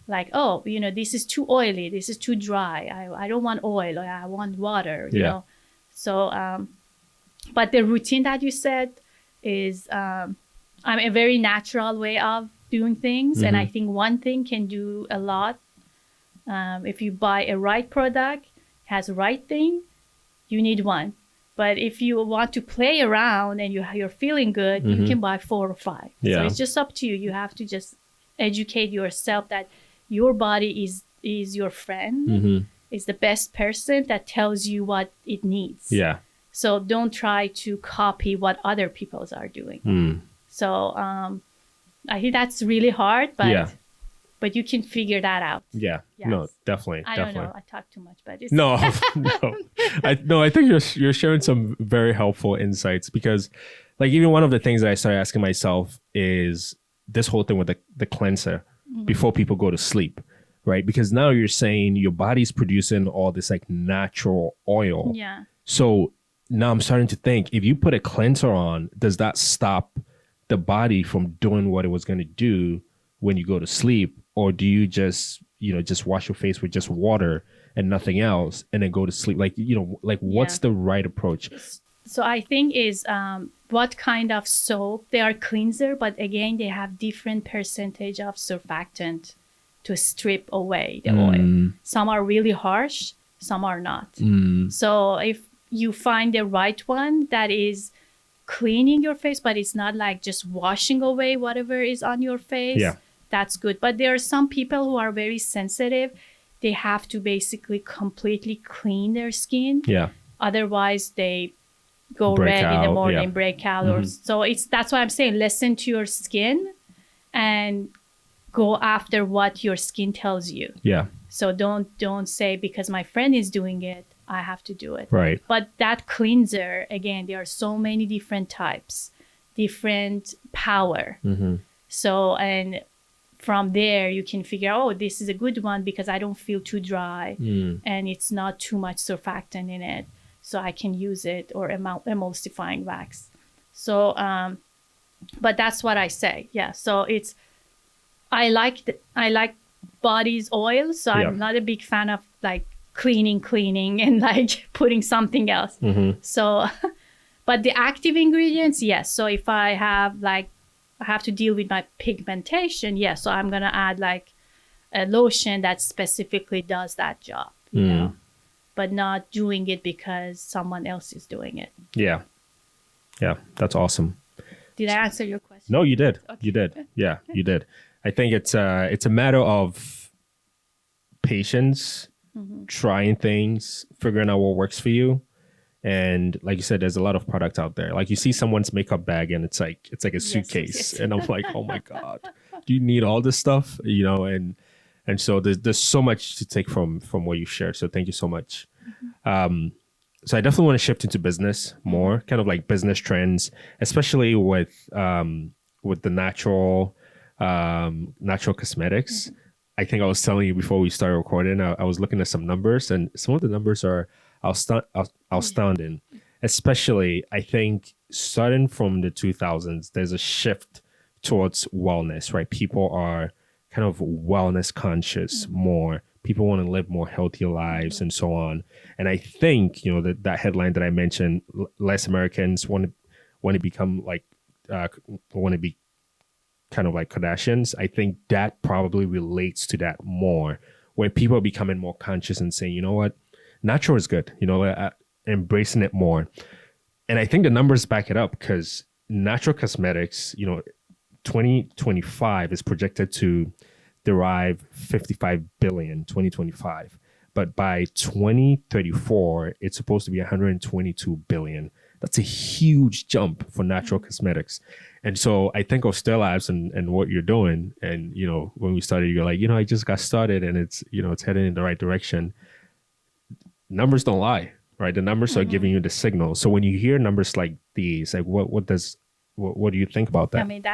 Speaker 1: Like, oh, you know, this is too oily. This is too dry. I don't want oil. I want water, you know. So, but the routine that you said is I'm a very natural way of doing things. And I think one thing can do a lot. If you buy a right product, has the right thing, you need one. But if you want to play around and you're feeling good, you can buy 4 or 5. So it's just up to you. You have to just educate yourself that your body is your friend, is the best person that tells you what it needs. So don't try to copy what other people are doing. So I think that's really hard, but you can figure that out.
Speaker 2: No, definitely.
Speaker 1: I don't know. I talk too much, but it's
Speaker 2: no. I think you're sharing some very helpful insights, because like even one of the things that I started asking myself is this whole thing with the cleanser before people go to sleep, right? Because now you're saying your body's producing all this like natural oil. So now I'm starting to think, if you put a cleanser on, does that stop the body from doing what it was going to do when you go to sleep? Or do you just wash your face with just water and nothing else and then go to sleep? Like, what's the right approach?
Speaker 1: So I think is what kind of soap. They are cleanser, but again, they have different percentage of surfactant to strip away the oil. Some are really harsh, some are not. So if you find the right one that is cleaning your face, but it's not like just washing away whatever is on your face, that's good. But there are some people who are very sensitive. They have to basically completely clean their skin. Otherwise, they go red in the morning, break out. Or so that's why I'm saying listen to your skin and go after what your skin tells you. So don't say because my friend is doing it, I have to do it.
Speaker 2: Right.
Speaker 1: But that cleanser, again, there are so many different types, different power. So, and from there, you can figure out, oh, this is a good one because I don't feel too dry and it's not too much surfactant in it. So I can use it, or emulsifying wax. So, but that's what I say. So I like body's oil. So I'm not a big fan of like cleaning and like putting something else. So, but the active ingredients, yes. So if I have to deal with my pigmentation, so I'm gonna add like a lotion that specifically does that job, you know, but not doing it because someone else is doing it.
Speaker 2: Yeah, that's awesome.
Speaker 1: Did I answer your question?
Speaker 2: No, you did.
Speaker 1: Okay.
Speaker 2: You did. Yeah, you did. I think it's a matter of patience, trying things, figuring out what works for you. And like you said, there's a lot of product out there. Like you see someone's makeup bag and it's like a suitcase. And I'm like, oh my God, do you need all this stuff? You know, and so there's so much to take from what you shared. So thank you so much. So I definitely want to shift into business more, kind of like business trends, especially with the natural cosmetics. I think I was telling you before we started recording, I was looking at some numbers, and some of the numbers are outstanding. Especially, I think, starting from the 2000s, there's a shift towards wellness, right? People are kind of wellness conscious more. People want to live more healthy lives and so on. And I think, that headline that I mentioned, less Americans want to become like, want to be kind of like Kardashians. I think that probably relates to that more, where people are becoming more conscious and saying, you know what, natural is good, embracing it more. And I think the numbers back it up, because natural cosmetics, 2025 is projected to derive 55 billion 2025. But by 2034, it's supposed to be 122 billion. That's a huge jump for natural cosmetics. And so I think of StirLabs and what you're doing. And, you know, when we started, you're like, you know, I just got started and it's, you know, it's heading in the right direction. Numbers don't lie, right? The numbers are giving you the signal. So when you hear numbers like these, like what do you think about that?
Speaker 1: I mean,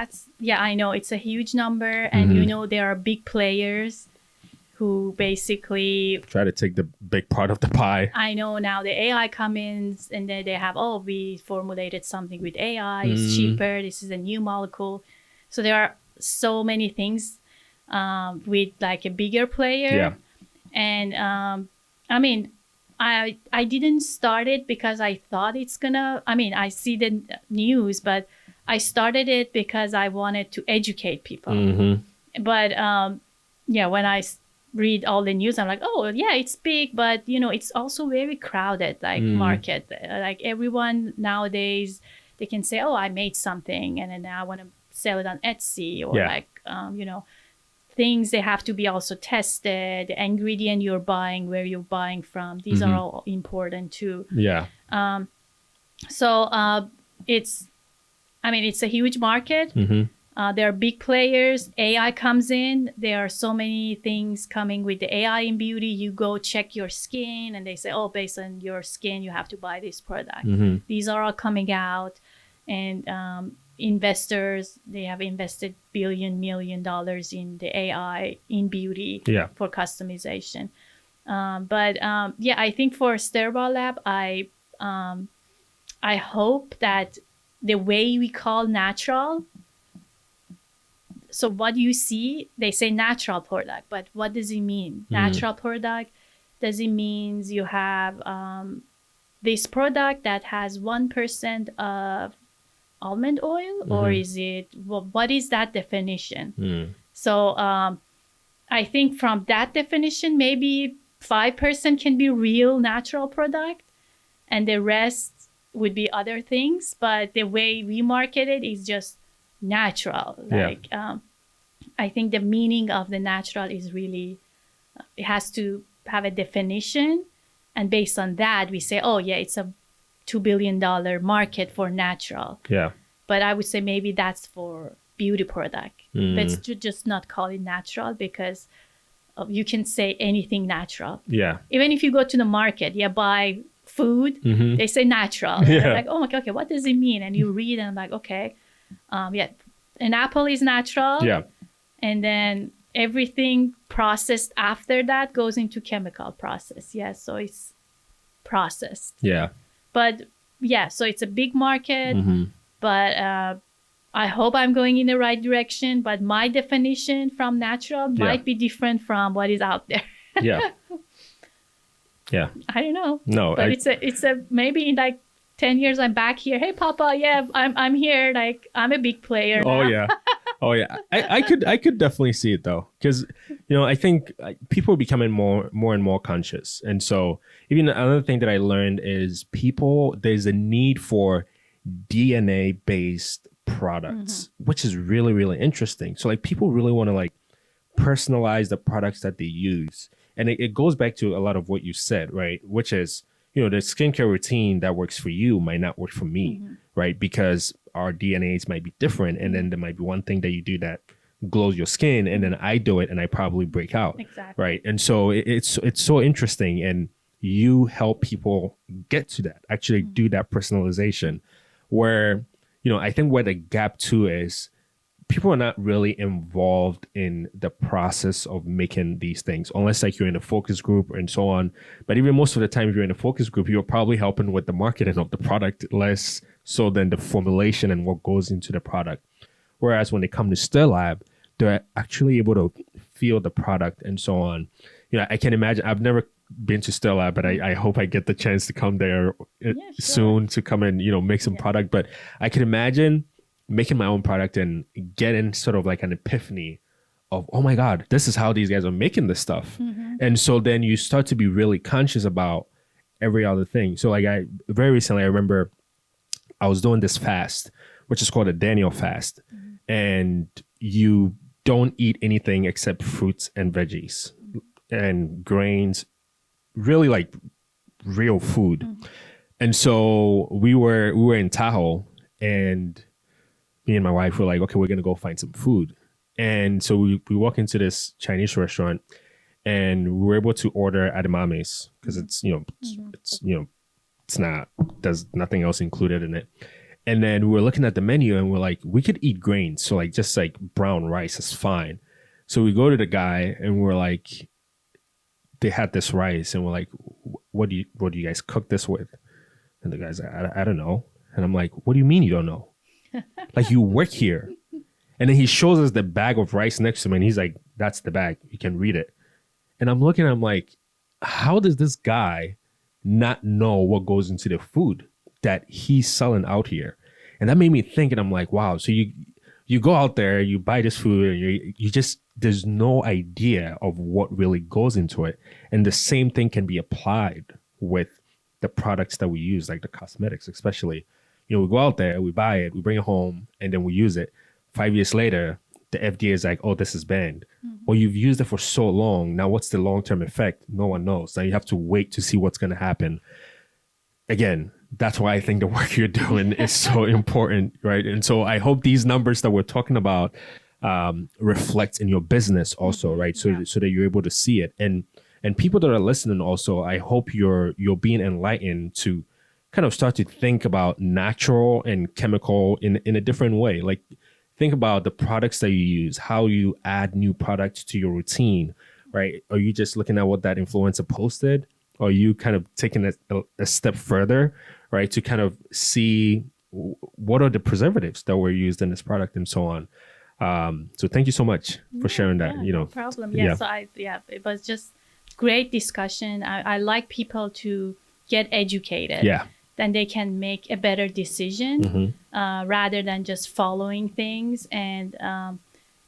Speaker 1: I know it's a huge number, and you know, there are big players who basically
Speaker 2: try to take the big part of the pie.
Speaker 1: I know now the AI comes in and then they have, we formulated something with AI, it's cheaper, this is a new molecule. So there are so many things with like a bigger player.
Speaker 2: Yeah.
Speaker 1: And I mean, I didn't start it because I thought it's gonna, I see the news, but I started it because I wanted to educate people. But when I read all the news, I'm like, it's big, but you know, it's also very crowded, like market. Like everyone nowadays, they can say, I made something and then I want to sell it on Etsy or you know, things, they have to be also tested. The ingredient you're buying, where you're buying from, these are all important too.
Speaker 2: Yeah.
Speaker 1: So it's a huge market. There are big players. AI comes in. There are so many things coming with the AI in beauty. You go check your skin and they say, based on your skin, you have to buy this product. These are all coming out. And investors, they have invested million dollars in the AI in beauty for customization. I think for Stirbar Lab, I hope that the way we call natural, so what you see, they say natural product, but what does it mean? Natural product, does it mean you have this product that has 1% of almond oil, or is it, what is that definition? So I think from that definition, maybe 5% can be real natural product and the rest would be other things. But the way we market it is just natural. Like I think the meaning of the natural is really, it has to have a definition. And based on that, we say, it's a $2 billion market for natural. Yeah. But I would say maybe that's for beauty product. Let's just not call it natural, because you can say anything natural. Yeah. Even if you go to the market, buy food, they say natural. Yeah. And like, oh my God, okay, what does it mean? And you read and I'm like, okay, an apple is natural. Yeah. And then everything processed after that goes into chemical process. Yeah. So it's processed. Yeah. But so it's a big market, but I hope I'm going in the right direction, but my definition from natural might be different from what is out there. Yeah. Yeah. I don't know. No. But it's a maybe in like 10 years I'm back here. Hey Papa, I'm here. Like I'm a big player now. Oh yeah. I could definitely see it though. Because I think people are becoming more and more conscious. And so even another thing that I learned is there's a need for DNA based products, which is really, really interesting. So like people really want to like personalize the products that they use. And it goes back to a lot of what you said, right? Which is, the skincare routine that works for you might not work for me, right? Because our DNAs might be different. And then there might be one thing that you do that glows your skin, and then I do it and I probably break out. Exactly. Right. And so it's so interesting. And you help people get to that, actually do that personalization, where, I think where the gap too is, people are not really involved in the process of making these things, unless like you're in a focus group and so on. But even most of the time, if you're in a focus group, you're probably helping with the marketing of the product, less so than the formulation and what goes into the product. Whereas when they come to StirLab, they're actually able to feel the product and so on. I can imagine, I've never been to StirLab, but I hope I get the chance to come there soon to come and, make some product. But I can imagine making my own product and getting sort of like an epiphany of, oh my God, this is how these guys are making this stuff. And so then you start to be really conscious about every other thing. So like very recently, I remember I was doing this fast, which is called a Daniel fast. And you
Speaker 2: don't eat anything except fruits and veggies and grains, really like real food. And so we were in Tahoe, and me and my wife were like, okay, we're gonna go find some food. And so we walk into this Chinese restaurant, and we were able to order edamames because it's it's not, there's nothing else included in it. And then we were looking at the menu, and we're like, we could eat grains, so like just like brown rice is fine. So we go to the guy, and we're like, they had this rice, and we're like, what do you guys cook this with? And the guy's like, I don't know. And I'm like, what do you mean you don't know? Like, you work here. And then he shows us the bag of rice next to him, and he's like, that's the bag. You can read it. And I'm looking, I'm like, how does this guy not know what goes into the food that he's selling out here? And that made me think, and I'm like, wow. So you go out there, you buy this food, and you just, there's no idea of what really goes into it. And the same thing can be applied with the products that we use, like the cosmetics, especially. You know, we go out there, we buy it, we bring it home, and then we use it. 5 years later, the FDA is like, oh, this is banned. Well, you've used it for so long. Now, what's the long-term effect? No one knows. Now you have to wait to see what's going to happen. Again, that's why I think the work you're doing is so important, right? And so I hope these numbers that we're talking about reflect in your business also, right? So that you're able to see it. And people that are listening also, I hope you're being enlightened to kind of start to think about natural and chemical in a different way. Like, think about the products that you use, how you add new products to your routine, right? Are you just looking at what that influencer posted? Or are you kind of taking a step further, right? To kind of see what are the preservatives that were used in this product and so on. So thank you so much for sharing that,
Speaker 1: No problem. Yeah. So it was just great discussion. I like people to get educated.
Speaker 2: Yeah.
Speaker 1: Then they can make a better decision rather than just following things. And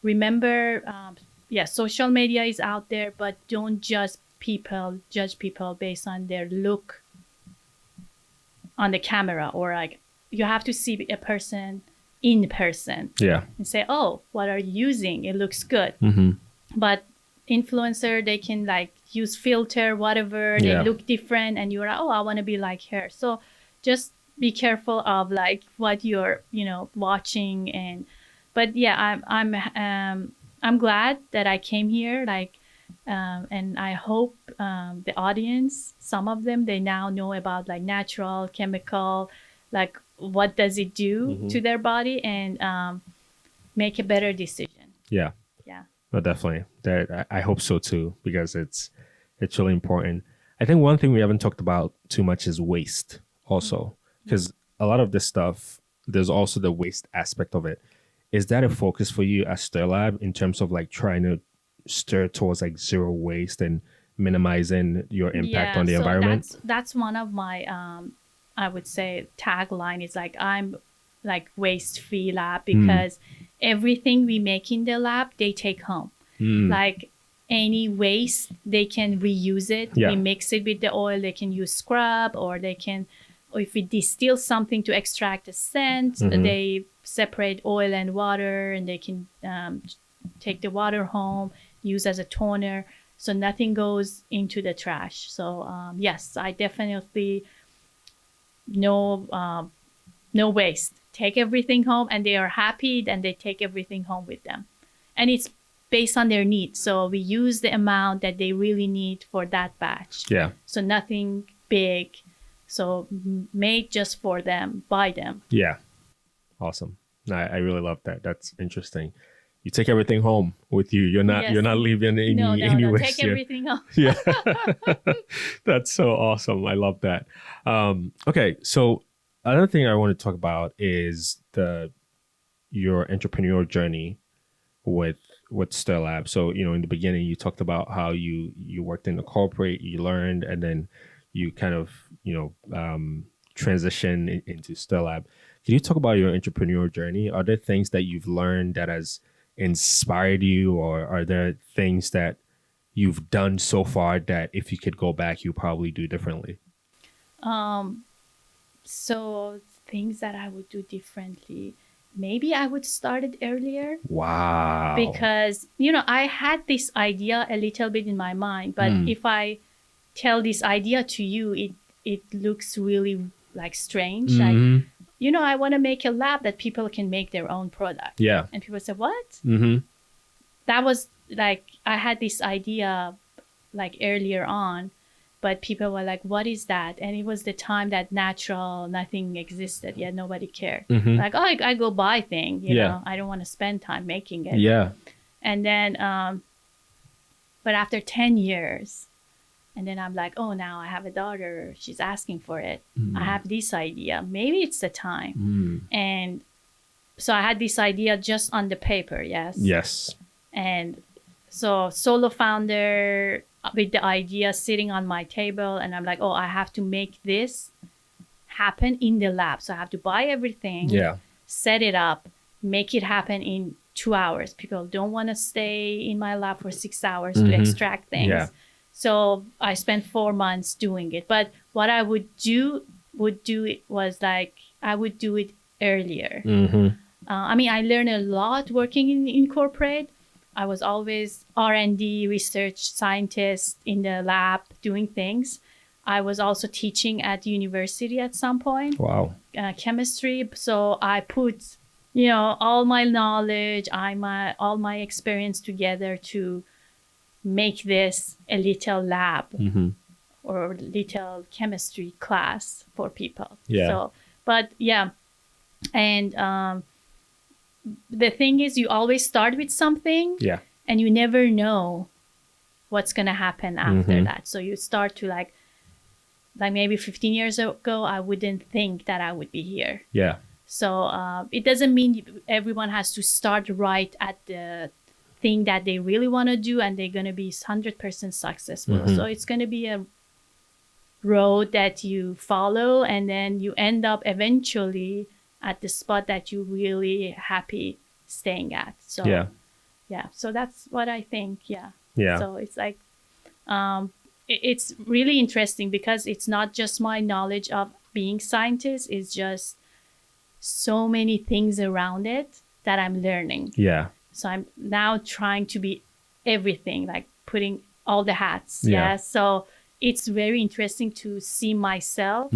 Speaker 1: remember, social media is out there, but don't judge people based on their look on the camera, or like, you have to see a person in person and say, oh, what are you using? It looks good. But influencer, they can like use filter, whatever, they look different, and you're like, oh, I want to be like her. So just be careful of like what you're watching. But yeah, I'm glad that I came here, like, and I hope the audience, some of them, they now know about like natural, chemical, like what does it do to their body, and make a better decision.
Speaker 2: Yeah. No, definitely. I hope so too, because it's really important. I think one thing we haven't talked about too much is waste also, because a lot of this stuff, there's also the waste aspect of it. Is that a focus for you at StirLab in terms of like trying to stir towards like zero waste and minimizing your impact on the environment?
Speaker 1: That's one of my I would say tagline is like, I'm like waste-free lab, because everything we make in the lab, they take home. Like any waste, they can reuse it. We mix it with the oil, they can use scrub, or if we distill something to extract a scent, they separate oil and water, and they can take the water home, use as a toner, so nothing goes into the trash. So yes, I definitely no waste. Take everything home, and they are happy, and they take everything home with them. And it's based on their needs. So we use the amount that they really need for that batch. Yeah. So nothing big. So made just for them, by them.
Speaker 2: Yeah. Awesome. I really love that. That's interesting. You take everything home with you. You're not leaving any waste.
Speaker 1: Take everything home.
Speaker 2: Yeah. That's so awesome. I love that. Okay. So another thing I want to talk about is your entrepreneurial journey with StirLab. So, in the beginning, you talked about how you worked in the corporate, you learned, and then you kind of, transition into StirLab. Can you talk about your entrepreneurial journey? Are there things that you've learned that has inspired you, or are there things that you've done so far that if you could go back, you probably do differently?
Speaker 1: So things that I would do differently. maybe I would start it earlier.
Speaker 2: Wow.
Speaker 1: Because, I had this idea a little bit in my mind, but if I tell this idea to you, it looks really like strange. Like, I want to make a lab that people can make their own product.
Speaker 2: Yeah.
Speaker 1: And people say, what? That was like, I had this idea like earlier on, but people were like, what is that? And it was the time that nothing existed yet. Nobody cared. Like, oh, I go buy thing, you know, I don't want to spend time making it.
Speaker 2: Yeah.
Speaker 1: And then, but after 10 years, and then I'm like, oh, now I have a daughter. She's asking for it. I have this idea. Maybe it's the time. And so I had this idea just on the paper. Yes.
Speaker 2: Yes.
Speaker 1: And so solo founder with the idea sitting on my table. And I'm like, oh, I have to make this happen in the lab. So I have to buy everything.
Speaker 2: Yeah.
Speaker 1: Set it up, make it happen in 2 hours. People don't want to stay in my lab for 6 hours to extract things. Yeah. So I spent 4 months doing it. But what I would do it was like, I would do it earlier. I mean, I learned a lot working in corporate. I was always R&D, research scientist in the lab doing things. I was also teaching at university at some point.
Speaker 2: Wow.
Speaker 1: Chemistry. So I put, all my knowledge, all my experience together to make this a little lab or little chemistry class for people.
Speaker 2: Yeah.
Speaker 1: So, but yeah. And the thing is, you always start with something.
Speaker 2: Yeah.
Speaker 1: And you never know what's going to happen after that. So you start to like maybe 15 years ago, I wouldn't think that I would be here.
Speaker 2: Yeah.
Speaker 1: So it doesn't mean everyone has to start right at the thing that they really want to do and they're going to be 100% successful. So it's going to be a road that you follow, and then you end up eventually at the spot that you're really happy staying at. So yeah. So that's what I think. Yeah. So it's like, it's really interesting because it's not just my knowledge of being scientist, it's just so many things around it that I'm learning. Yeah. So I'm now trying to be everything, like putting all the hats. Yeah. So it's very interesting to see myself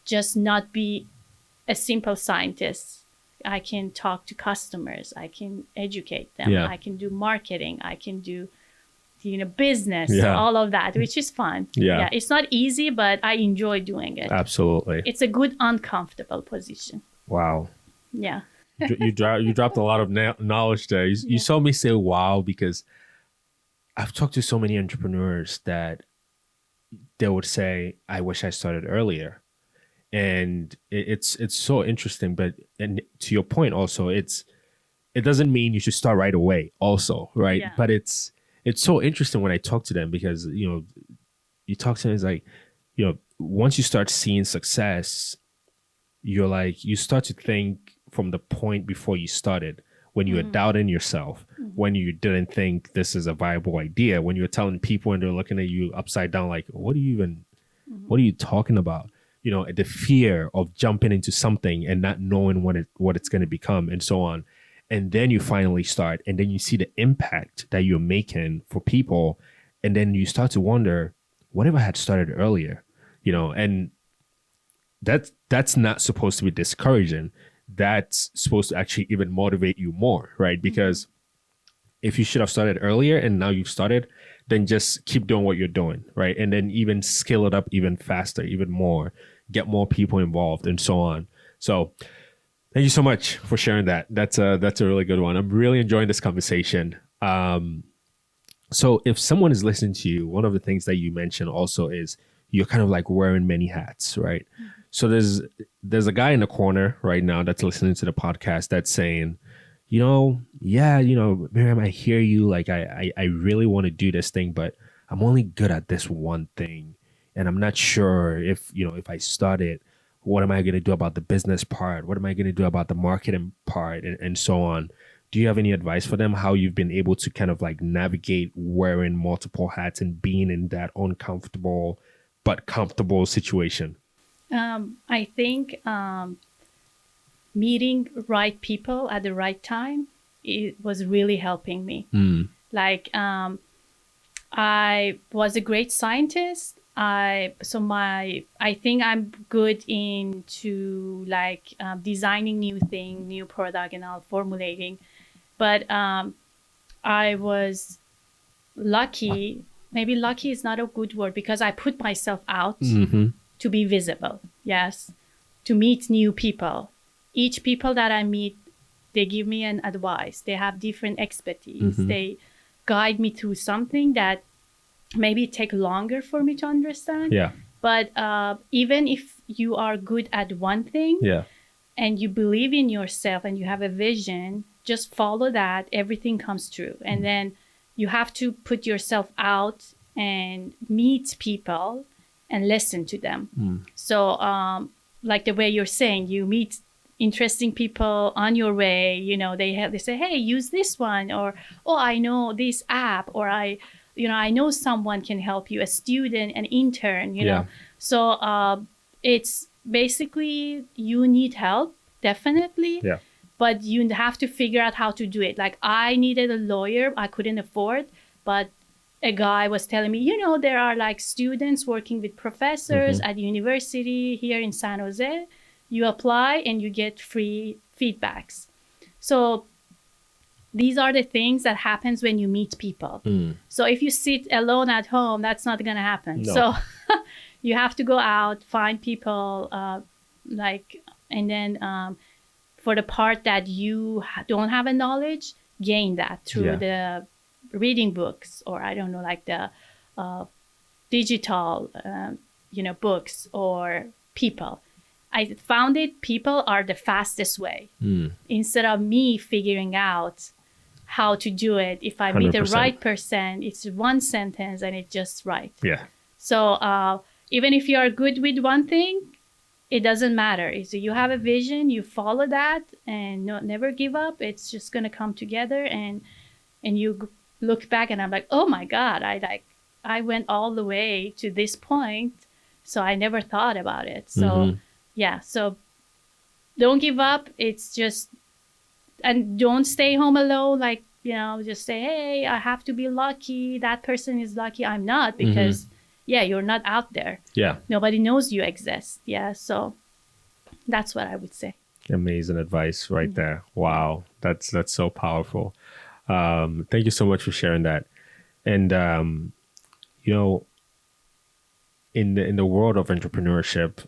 Speaker 1: just not be a simple scientist. I can talk to customers. I can educate them. I can do marketing. I can do, business, all of that, which is fun. Yeah. It's not easy, but I enjoy doing it.
Speaker 2: Absolutely.
Speaker 1: It's a good, uncomfortable position.
Speaker 2: Wow.
Speaker 1: Yeah.
Speaker 2: you dropped a lot of knowledge there. You saw me say wow because I've talked to so many entrepreneurs that they would say, I wish I started earlier. And it's so interesting. But and to your point also, it doesn't mean you should start right away also, right? Yeah. But it's so interesting when I talk to them because, you talk to them, it's like, once you start seeing success, you start to think from the point before you started, when you were doubting yourself, when you didn't think this is a viable idea, when you're telling people and they're looking at you upside down, like, what are you talking about? The fear of jumping into something and not knowing what it's going to become and so on. And then you finally start, and then you see the impact that you're making for people. And then you start to wonder, what if I had started earlier? And that's not supposed to be discouraging. That's supposed to actually even motivate you more, right? Because if you should have started earlier and now you've started, then just keep doing what you're doing, right? And then even scale it up even faster, even more, get more people involved and so on. So thank you so much for sharing that. That's a really good one. I'm really enjoying this conversation. So if someone is listening to you, one of the things that you mentioned also is you're kind of like wearing many hats, right? So there's a guy in the corner right now that's listening to the podcast that's saying, Maryam, I hear you. Like, I really want to do this thing, but I'm only good at this one thing. And I'm not sure if I start it, what am I going to do about the business part? What am I going to do about the marketing part and so on? Do you have any advice for them, how you've been able to kind of like navigate wearing multiple hats and being in that uncomfortable but comfortable situation?
Speaker 1: I think meeting right people at the right time, it was really helping me. Like, I was a great scientist. I think I'm good into like designing new thing, new product, and all formulating. But I was lucky. Maybe lucky is not a good word, because I put myself out to be visible. Yes, to meet new people. Each people that I meet, they give me an advice. They have different expertise. They guide me through something that maybe take longer for me to understand.
Speaker 2: Yeah.
Speaker 1: But even if you are good at one thing, and you believe in yourself and you have a vision, just follow that. Everything comes true. And then you have to put yourself out and meet people and listen to them. So like the way you're saying, you meet interesting people on your way, you know, they say, hey, use this one, or, oh, I know this app, or I know someone can help you, a student, an intern, you know. So it's basically, you need help, definitely. But you have to figure out how to do it. Like, I needed a lawyer, I couldn't afford, but a guy was telling me, you know, there are like students working with professors at university here in San Jose. You apply and you get free feedbacks. So these are the things that happens when you meet people. So if you sit alone at home, that's not going to happen. No. So you have to go out, find people, and then for the part that you don't have a knowledge, gain that through the reading books, or I don't know, like the digital, books, or people. I found it, people are the fastest way. Instead of me figuring out how to do it, if I 100%. Meet the right person, it's one sentence and it's just right. So even if you are good with one thing, it doesn't matter. So you have a vision, you follow that, and never give up. It's just going to come together, and you look back and I'm like, oh my God, I went all the way to this point, so I never thought about it. So so don't give up. It's just, and don't stay home alone. Like, just say, hey, I have to be lucky. That person is lucky. I'm not, because you're not out there. Nobody knows you exist. So that's what I would say.
Speaker 2: Amazing advice right there. Wow. That's so powerful. Thank you so much for sharing that. And, in the world of entrepreneurship,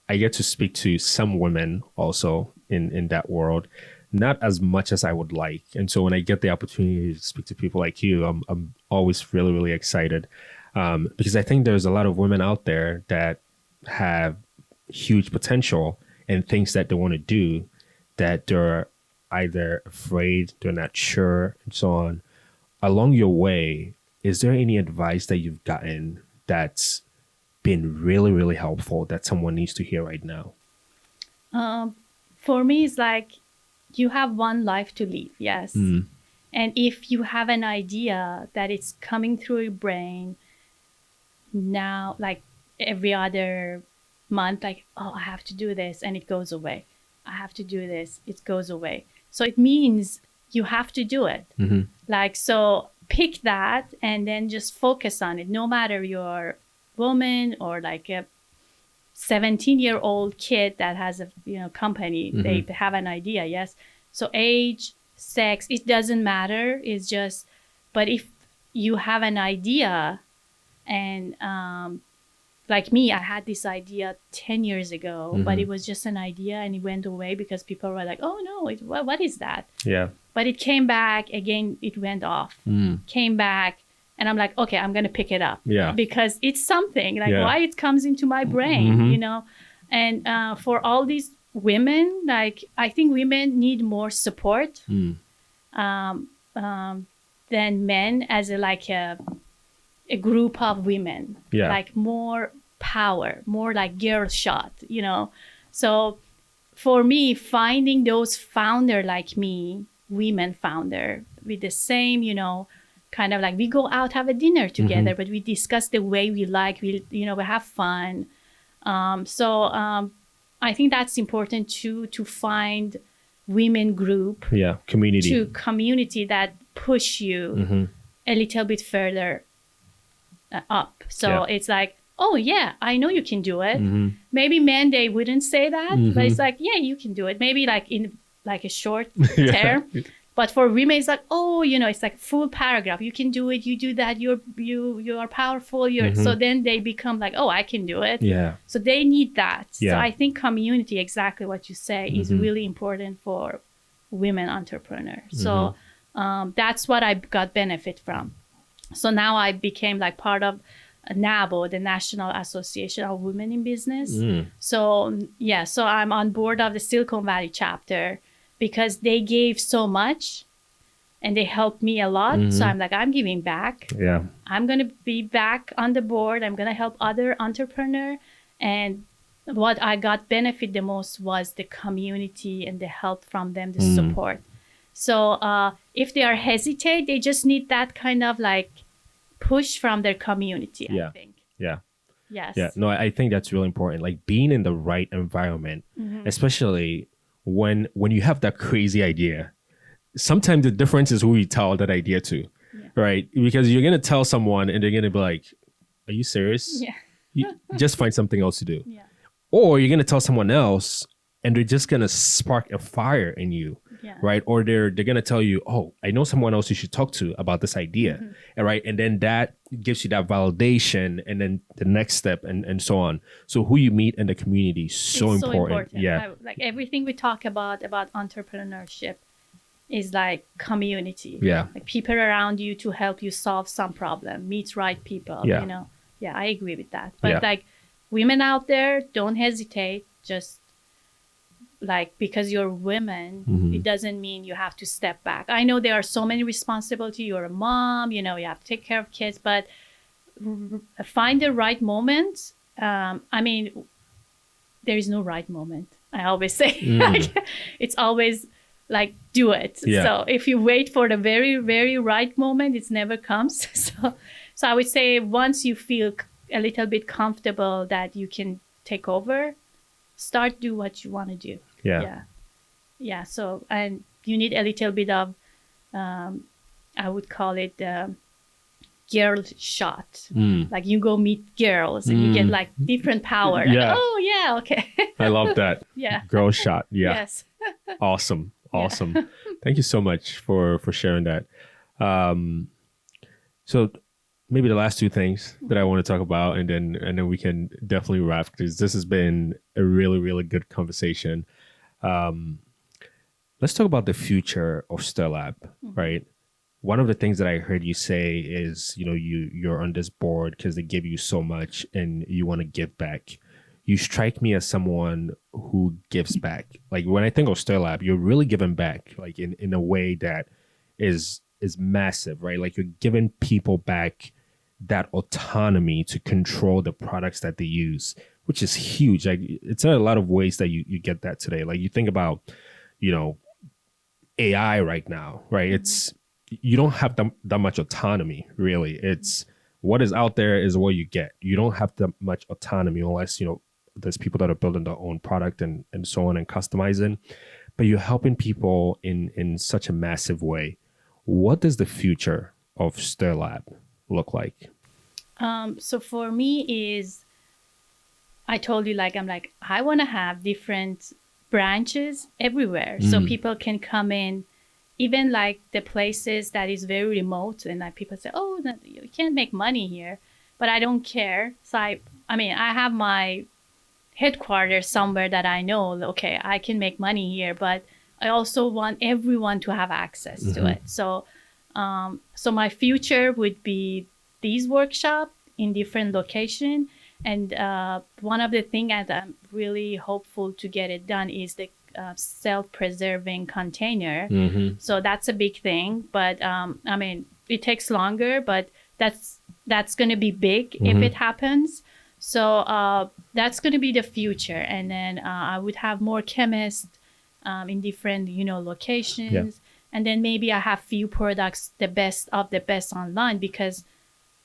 Speaker 2: I get to speak to some women also in that world, not as much as I would like. And so when I get the opportunity to speak to people like you, I'm always really, really excited, because I think there's a lot of women out there that have huge potential and things that they want to do, that they're either afraid, they're not sure, and so on. Along your way, is there any advice that you've gotten that's been really, really helpful that someone needs to hear right now?
Speaker 1: For me, it's like, you have one life to live. Yes. And if you have an idea that it's coming through your brain now, like every other month, like, oh, I have to do this, and it goes away. I have to do this, it goes away. So it means you have to do it. Like, so pick that and then just focus on it. No matter you're woman or like a 17-year-old kid that has a company, they have an idea. Yes. So age, sex, it doesn't matter. It's just, but if you have an idea, and like me, I had this idea 10 years ago, but it was just an idea, and it went away because people were like, oh no, what is that? But it came back again, it went off, came back. And I'm like, okay, I'm going to pick it up. Because it's something, like, why it comes into my brain, And for all these women, like, I think women need more support than men, as a group of women. Like, more power, more like girl shot, So for me, finding those founder like me, women founder, with the same, kind of like, we go out, have a dinner together, but we discuss the way we like, we have fun. So I think that's important too, to find women group, community that push you a little bit further up. So it's like, oh yeah, I know you can do it. Maybe men, they wouldn't say that, but it's like, yeah, you can do it. Maybe like in like a short term. But for women, it's like, oh, you know, it's like full paragraph. You can do it. You do that. You are powerful. So then they become like, oh, I can do it.
Speaker 2: Yeah.
Speaker 1: So they need that. Yeah. So I think community, exactly what you say, is really important for women entrepreneurs. So that's what I got benefit from. So now I became like part of NABO, the National Association of Women in Business. So yeah, so I'm on board of the Silicon Valley chapter, because they gave so much and they helped me a lot. So I'm like, I'm giving back. Yeah. I'm going to be back on the board. I'm going to help other entrepreneurs. And what I got benefit the most was the community and the help from them, the support. So if they are hesitate, they just need that kind of like push from their community, I think.
Speaker 2: Yeah.
Speaker 1: Yes.
Speaker 2: Yeah. No, I think that's really important. Like being in the right environment, especially when you have that crazy idea. Sometimes the difference is who you tell that idea to, right? Because you're going to tell someone and they're going to be like, are you serious? Yeah. You just find something else to do. Yeah. Or you're going to tell someone else and they're just going to spark a fire in you, right? Or they're going to tell you, oh, I know someone else you should talk to about this idea, right? And then that gives you that validation, and then the next step, and so on. So who you meet in the community is so important. Yeah.
Speaker 1: Like everything we talk about entrepreneurship is like community.
Speaker 2: Yeah.
Speaker 1: Like people around you to help you solve some problem, meet right people, you know? Yeah, I agree with that. But like women out there, don't hesitate. Just like, because you're women, it doesn't mean you have to step back. I know there are so many responsibilities. You're a mom, you know, you have to take care of kids, but find the right moment. I mean, there is no right moment. I always say, like, it's always like, do it. Yeah. So if you wait for the very, very right moment, it never comes. So I would say once you feel a little bit comfortable that you can take over, start do what you want to do. Yeah. So, and you need a little bit of I would call it girl shot. Like you go meet girls and you get like different power. Like, oh yeah, okay.
Speaker 2: I love that.
Speaker 1: Yeah.
Speaker 2: Girl shot. Yeah.
Speaker 1: Yes.
Speaker 2: Awesome. Thank you so much for sharing that. So maybe the last two things that I want to talk about, and then we can definitely wrap, because this has been a really, really good conversation. Let's talk about the future of StirLab, right? One of the things that I heard you say is, you know, you're on this board because they give you so much and you want to give back. You strike me as someone who gives back. Like when I think of StirLab, you're really giving back, like in a way that is massive, right? Like you're giving people back that autonomy to control the products that they use, which is huge. Like it's a lot of ways that you get that today. Like you think about, you know, AI right now, right? It's, you don't have that much autonomy, really. It's what is out there is what you get. You don't have that much autonomy unless, you know, there's people that are building their own product and so on and customizing. But you're helping people in such a massive way. What does the future of StirLab look like?
Speaker 1: So for me is, I told you, like, I want to have different branches everywhere. So people can come in, even like the places that is very remote, and like people say, oh, you can't make money here, but I don't care. So I have my headquarters somewhere that I know, okay, I can make money here, but I also want everyone to have access to it. So, so my future would be these workshops in different locations. And one of the things that I'm really hopeful to get it done is the self-preserving container. So that's a big thing. But it takes longer, but that's going to be big if it happens. So that's going to be the future. And then I would have more chemists in different, locations. Yeah. And then maybe I have few products, the best of the best online, because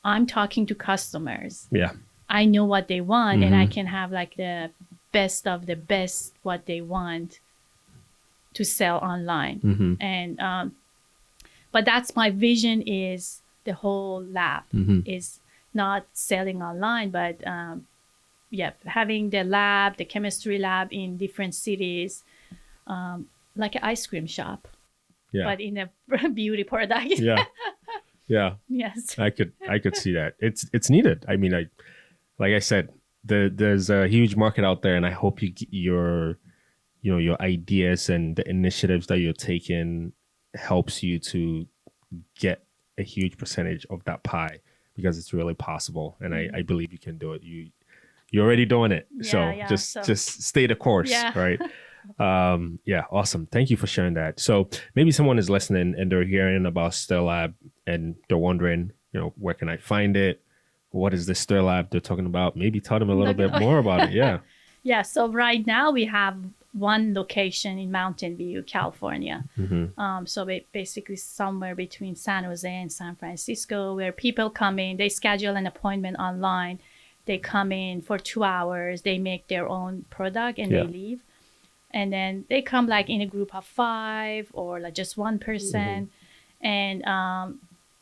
Speaker 1: I'm talking to customers. Yeah. I know what they want, and I can have like the best of the best what they want to sell online. And but that's my vision, is the whole lab is not selling online, but having the lab, the chemistry lab in different cities, like an ice cream shop, but in a beauty product.
Speaker 2: Yeah.
Speaker 1: Yes.
Speaker 2: I could see that. It's needed. I mean, like I said, there's a huge market out there, and I hope your ideas and the initiatives that you're taking helps you to get a huge percentage of that pie, because it's really possible, and I believe you can do it. You're already doing it, so just stay the course, right? Awesome. Thank you for sharing that. So maybe someone is listening and they're hearing about StirLab and they're wondering, where can I find it? What is the StirLab they're talking about? Maybe tell them a little bit more about it.
Speaker 1: Yeah. So right now we have one location in Mountain View, California. So basically somewhere between San Jose and San Francisco, where people come in, they schedule an appointment online. They come in for 2 hours, they make their own product and they leave. And then they come like in a group of 5 or like just one person. And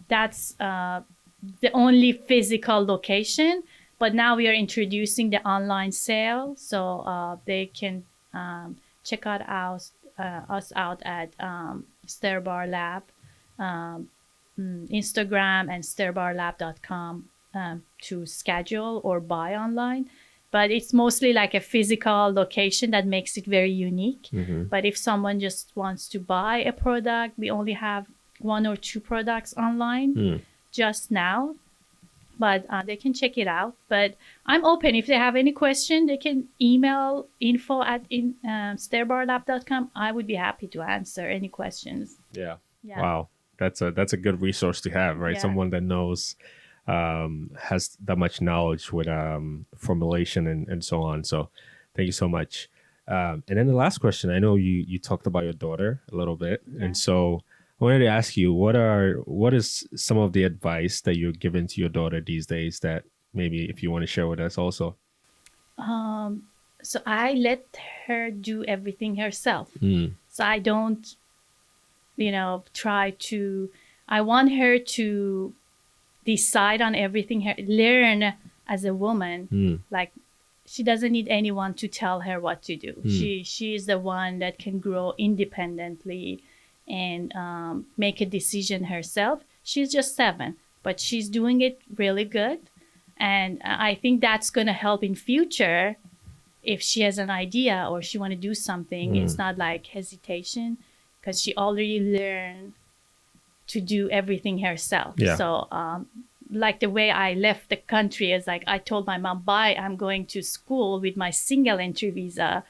Speaker 1: that's the only physical location. But now we are introducing the online sale. So they can check us out at Stirbar Lab, Instagram, and stirbarlab.com to schedule or buy online. But it's mostly like a physical location that makes it very unique. But if someone just wants to buy a product, we only have 1 or 2 products online just now. But they can check it out. But I'm open. If they have any question, they can email info@stirbarlab.com. I would be happy to answer any questions.
Speaker 2: Yeah. Wow. That's a good resource to have, right? Someone that knows, has that much knowledge with formulation and so on. So thank you so much. And then the last question, I know you talked about your daughter a little bit. And so I wanted to ask you, what is some of the advice that you're giving to your daughter these days that maybe if you want to share with us also?
Speaker 1: So I let her do everything herself. So I don't, I want her to decide on everything, learn as a woman. Like, she doesn't need anyone to tell her what to do. She is the one that can grow independently and make a decision herself. She's just 7, but she's doing it really good. And I think that's going to help in future. If she has an idea or she want to do something, it's not like hesitation, because she already learned to do everything herself. So like the way I left the country is like, I told my mom, bye, I'm going to school with my single entry visa,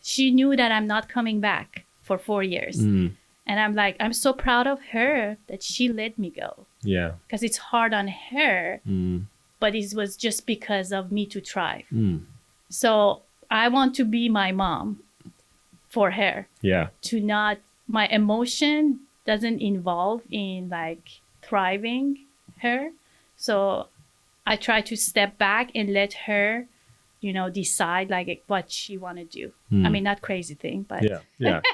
Speaker 1: she knew that I'm not coming back for 4 years. And I'm like, I'm so proud of her that she let me go. Because it's hard on her, but it was just because of me to thrive. So I want to be my mom for her. My emotion doesn't involve in like thriving her. So I try to step back and let her, decide like what she want to do. I mean, not crazy thing, but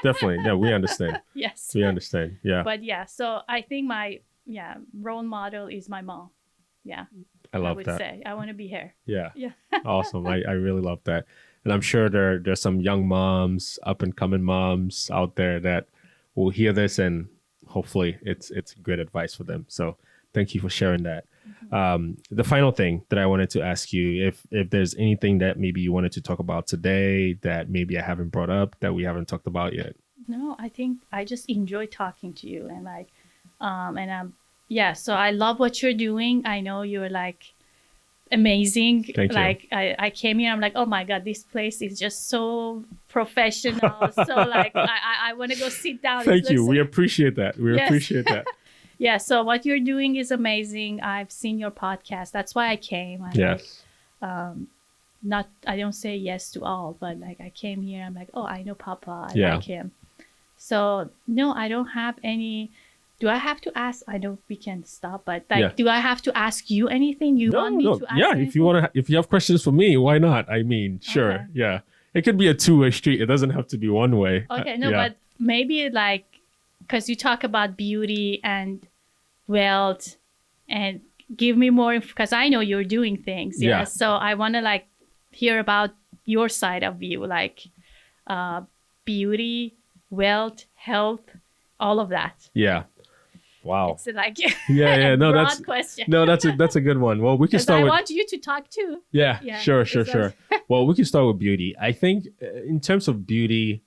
Speaker 2: definitely. Yeah, we understand.
Speaker 1: Yes,
Speaker 2: we understand. But
Speaker 1: so I think my role model is my mom.
Speaker 2: I love
Speaker 1: would
Speaker 2: that.
Speaker 1: say I want to be her.
Speaker 2: Awesome. I really love that. And I'm sure there's some young moms, up and coming moms out there that will hear this, and hopefully it's good advice for them. So thank you for sharing that. The final thing that I wanted to ask you, if there's anything that maybe you wanted to talk about today that maybe I haven't brought up that we haven't talked about yet.
Speaker 1: No, I think I just enjoy talking to you, and like, so I love what you're doing. I know you're like amazing.
Speaker 2: Thank you.
Speaker 1: Like I came here, I'm like, oh my God, this place is just so professional. So like I want to go sit down.
Speaker 2: Thank you. We appreciate that. We appreciate that.
Speaker 1: So what you're doing is amazing. I've seen your podcast. That's why I came. I don't say yes to all, but like I came here. I'm like, oh, I know Papa. I like him. So no, I don't have any. do I have to ask? I know we can stop, but like, do I have to ask you anything? You want me to ask anything?
Speaker 2: If you have questions for me, why not? I mean, sure. Okay. Yeah. It could be a two-way street. It doesn't have to be one way.
Speaker 1: Okay. No, but maybe like, because you talk about beauty and wealth, and give me more, because I know you're doing things. Yeah. So I want to like hear about your side of view, like beauty, wealth, health, all of that.
Speaker 2: Yeah. Wow.
Speaker 1: It's like
Speaker 2: no,
Speaker 1: broad question.
Speaker 2: That's a good one. Well, we can start
Speaker 1: I
Speaker 2: with.
Speaker 1: I want you to talk too.
Speaker 2: Yeah. Sure. Well, we can start with beauty. I think in terms of beauty,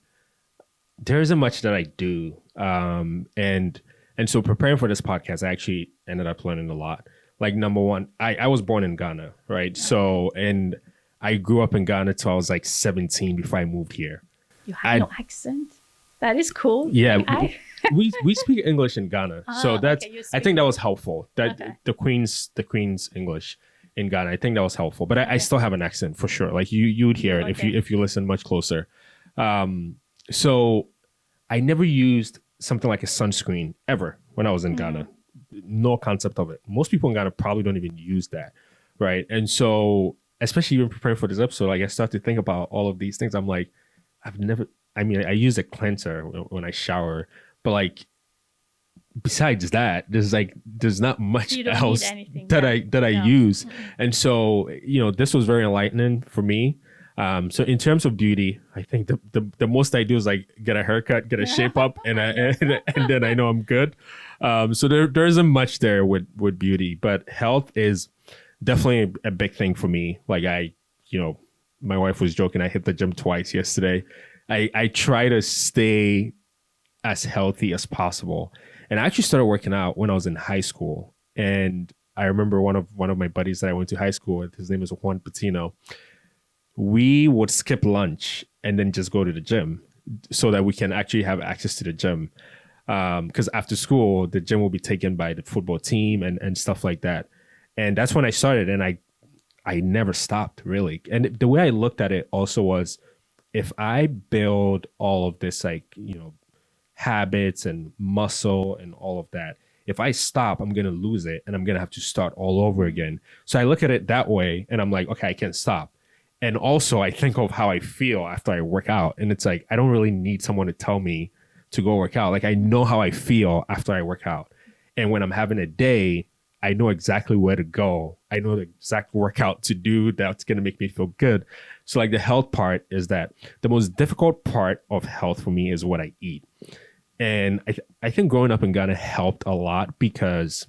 Speaker 2: there isn't much that I do, and so preparing for this podcast, I actually ended up learning a lot. Like, number one, I was born in Ghana, right? So, and I grew up in Ghana till I was like 17 before I moved here.
Speaker 1: You have no accent? That is cool.
Speaker 2: Yeah. we speak English in Ghana. So that's, I think that was helpful. That the Queen's English in Ghana, I think that was helpful. But I still have an accent for sure. Like you would hear it if you listen much closer. So I never used something like a sunscreen ever when I was in Ghana. No concept of it. Most people in Ghana probably don't even use that, right? And so, especially even preparing for this episode, like I start to think about all of these things. I'm like, I use a cleanser when I shower, but like, besides that, there's not much else that I use. And so, this was very enlightening for me. So in terms of beauty, I think the most I do is like get a haircut, get a shape up, and then I know I'm good. So there isn't much there with beauty, but health is definitely a big thing for me. Like my wife was joking, I hit the gym twice yesterday. I try to stay as healthy as possible. And I actually started working out when I was in high school. And I remember one of my buddies that I went to high school with, his name is Juan Patino. We would skip lunch and then just go to the gym so that we can actually have access to the gym. Because after school, the gym will be taken by the football team and stuff like that. And that's when I started, and I never stopped, really. And the way I looked at it also was, if I build all of this, habits and muscle and all of that, if I stop, I'm going to lose it and I'm going to have to start all over again. So I look at it that way and I'm like, okay, I can't stop. And also I think of how I feel after I work out. And it's like, I don't really need someone to tell me to go work out. Like, I know how I feel after I work out. And when I'm having a day, I know exactly where to go. I know the exact workout to do that's going to make me feel good. So like the health part is that the most difficult part of health for me is what I eat. And I think growing up in Ghana helped a lot, because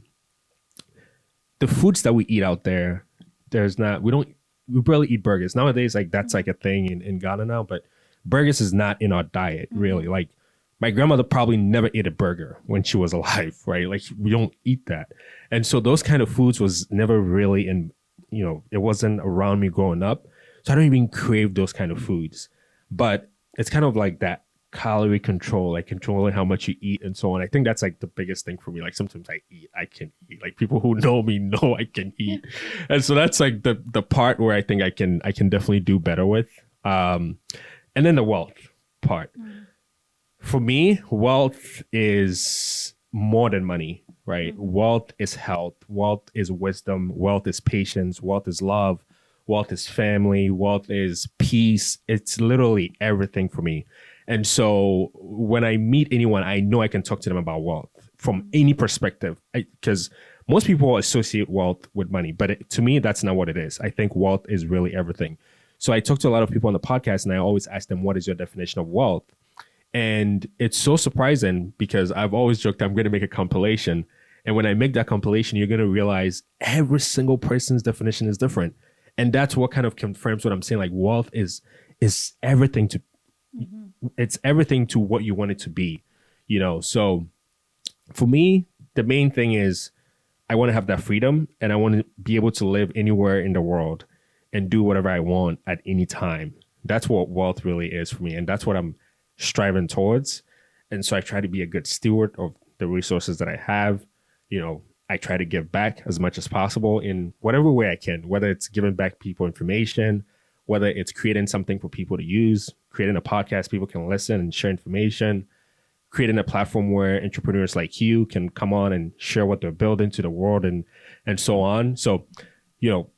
Speaker 2: the foods that we eat out there, we barely eat burgers. Nowadays, like that's like a thing in Ghana now, but burgers is not in our diet, really. Like my grandmother probably never ate a burger when she was alive, right? Like we don't eat that. And so those kind of foods was never really it wasn't around me growing up. So I don't even crave those kind of foods. But it's kind of like that calorie control, like controlling how much you eat and so on. I think that's like the biggest thing for me. Like sometimes I can eat. Like people who know me know I can eat. And so that's like the part where I think I can definitely do better with. And then the wealth part. For me, wealth is more than money, right? Wealth is health. Wealth is wisdom. Wealth is patience. Wealth is love. Wealth is family. Wealth is peace. It's literally everything for me. And so when I meet anyone, I know I can talk to them about wealth from any perspective, because most people associate wealth with money. But to me, that's not what it is. I think wealth is really everything. So I talk to a lot of people on the podcast, and I always ask them, what is your definition of wealth? And it's so surprising, because I've always joked I'm going to make a compilation. And when I make that compilation, you're going to realize every single person's definition is different. And that's what kind of confirms what I'm saying. Like wealth is everything to, it's everything to what you want it to be, So for me, the main thing is I want to have that freedom, and I want to be able to live anywhere in the world and do whatever I want at any time. That's what wealth really is for me. And that's what I'm striving towards. And so I try to be a good steward of the resources that I have. I try to give back as much as possible in whatever way I can, whether it's giving back people information, whether it's creating something for people to use, creating a podcast people can listen and share information, creating a platform where entrepreneurs like you can come on and share what they're building to the world and so on. So, you know,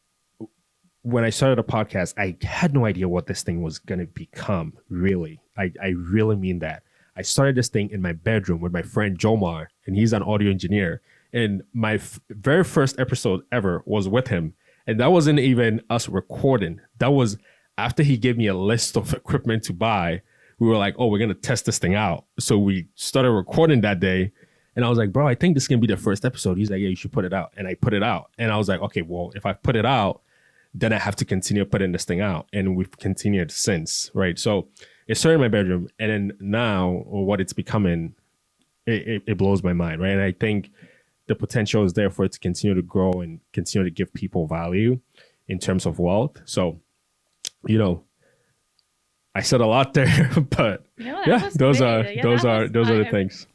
Speaker 2: when I started a podcast, I had no idea what this thing was going to become, really. I really mean that. I started this thing in my bedroom with my friend Jomar, and he's an audio engineer. And my very first episode ever was with him. And that wasn't even us recording. That was after he gave me a list of equipment to buy. We were like, oh, we're going to test this thing out. So we started recording that day. And I was like, bro, I think this can be the first episode. He's like, yeah, you should put it out. And I put it out. And I was like, okay, well, if I put it out, then I have to continue putting this thing out. And we've continued since, right? So it started in my bedroom. And then now, or what it's becoming, it blows my mind, right? And I think the potential is there for it to continue to grow and continue to give people value in terms of wealth. So, you know, I said a lot there, but yeah, those are the things.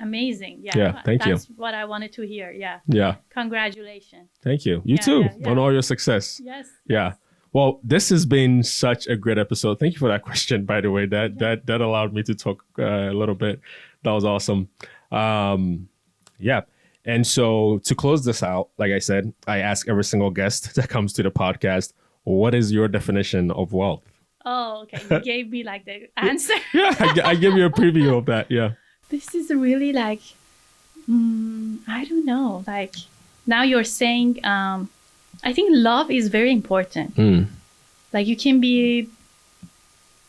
Speaker 1: Amazing.
Speaker 2: Yeah. Thank you.
Speaker 1: That's what I wanted to hear. Yeah.
Speaker 2: Yeah.
Speaker 1: Congratulations.
Speaker 2: Thank you. You too, on all your success.
Speaker 1: Yes.
Speaker 2: Yeah. Well, this has been such a great episode. Thank you for that question, by the way. That allowed me to talk a little bit. That was awesome. Yeah. And so to close this out, like I said, I ask every single guest that comes to the podcast, what is your definition of wealth?
Speaker 1: Oh, okay. You gave me like the answer.
Speaker 2: Yeah, I give you a preview of that. Yeah.
Speaker 1: This is really like, I don't know. Like now you're saying, I think love is very important. Like you can be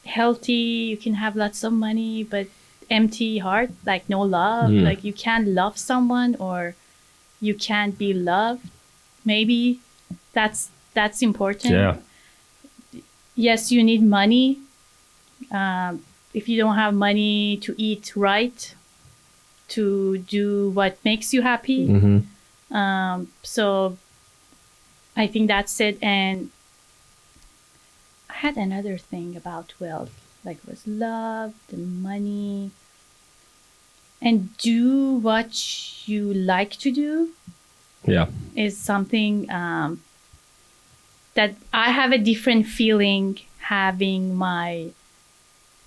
Speaker 1: healthy, you can have lots of money, but empty heart, like no love. Like you can't love someone or you can't be loved. Maybe that's important.
Speaker 2: Yeah.
Speaker 1: Yes, you need money. If you don't have money to eat right, to do what makes you happy. So I think that's it. And I had another thing about wealth, like it was love, the money, and do what you like to do.
Speaker 2: Yeah.
Speaker 1: Is something that I have a different feeling having my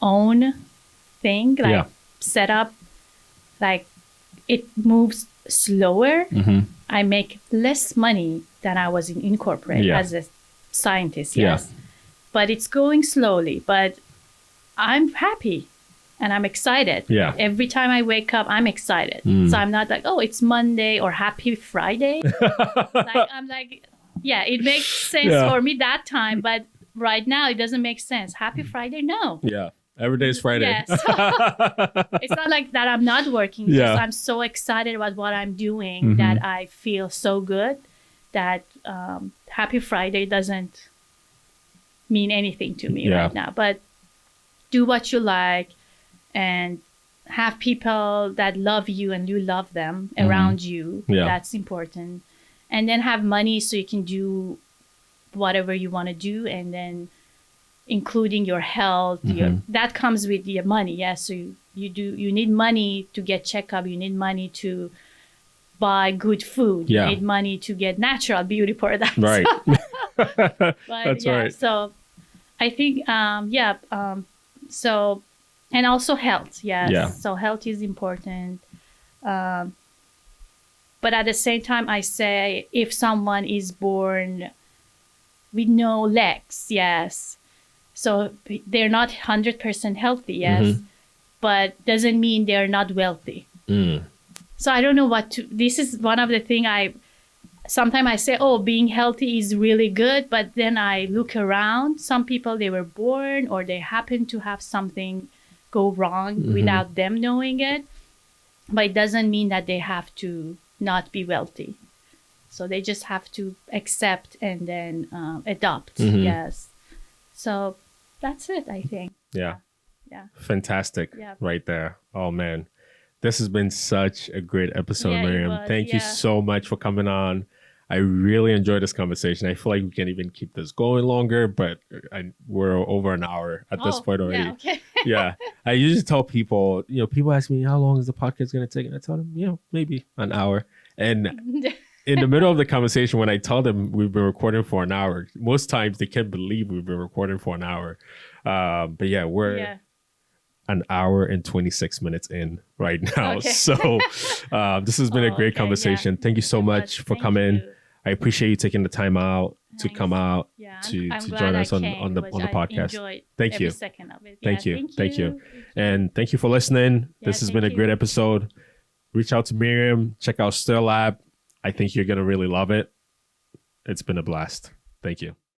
Speaker 1: own thing, like set up, like it moves slower. I make less money than I was in corporate as a scientist, yes. But it's going slowly, but I'm happy and I'm excited. Yeah. Every time I wake up, I'm excited. So I'm not like, oh, it's Monday or happy Friday. Like I'm like, yeah, it makes sense for me that time, but right now it doesn't make sense. Happy Friday? No.
Speaker 2: Yeah. Every day is Friday.
Speaker 1: Yes. It's not like that I'm not working. Just I'm so excited about what I'm doing that I feel so good that Happy Friday doesn't mean anything to me right now. But do what you like and have people that love you and you love them around you. That's important. And then have money so you can do whatever you want to do, and then including your health, that comes with your money. Yeah. So you need money to get checkup. You need money to buy good food. You need money to get natural beauty products. Right. But that's right. So I think, so, and also health. Yes. Yeah. So health is important. But at the same time, I say if someone is born with no legs, yes. So they're not 100% healthy, yes. But doesn't mean they're not wealthy. So I don't know what to, this is one of the things sometimes I say, oh, being healthy is really good. But then I look around, some people, they were born or they happen to have something go wrong without them knowing it. But it doesn't mean that they have to not be wealthy. So they just have to accept and then adopt. Yes. So that's it, I think. Yeah. Fantastic. Right there. Oh, man. This has been such a great episode, Maryam. Thank you so much for coming on. I really enjoyed this conversation. I feel like we can even keep this going longer, but we're over an hour at this point already. Yeah, okay. Yeah. I usually tell people, people ask me, how long is the podcast going to take? And I tell them, maybe an hour. And in the middle of the conversation, when I tell them we've been recording for an hour, most times they can't believe we've been recording for an hour. But yeah,
Speaker 2: an hour and 26 minutes in right now.
Speaker 1: Okay.
Speaker 2: So this has been a great conversation. Thank you so much for coming.
Speaker 1: You.
Speaker 2: I appreciate you taking the time out to come out to join us on the podcast. Thank you.
Speaker 1: Every second of it.
Speaker 2: Thank you. And thank you for listening. This has been a great episode. Reach out to Maryam. Check out StirLab. I think you're going to really love it. It's been a blast. Thank you.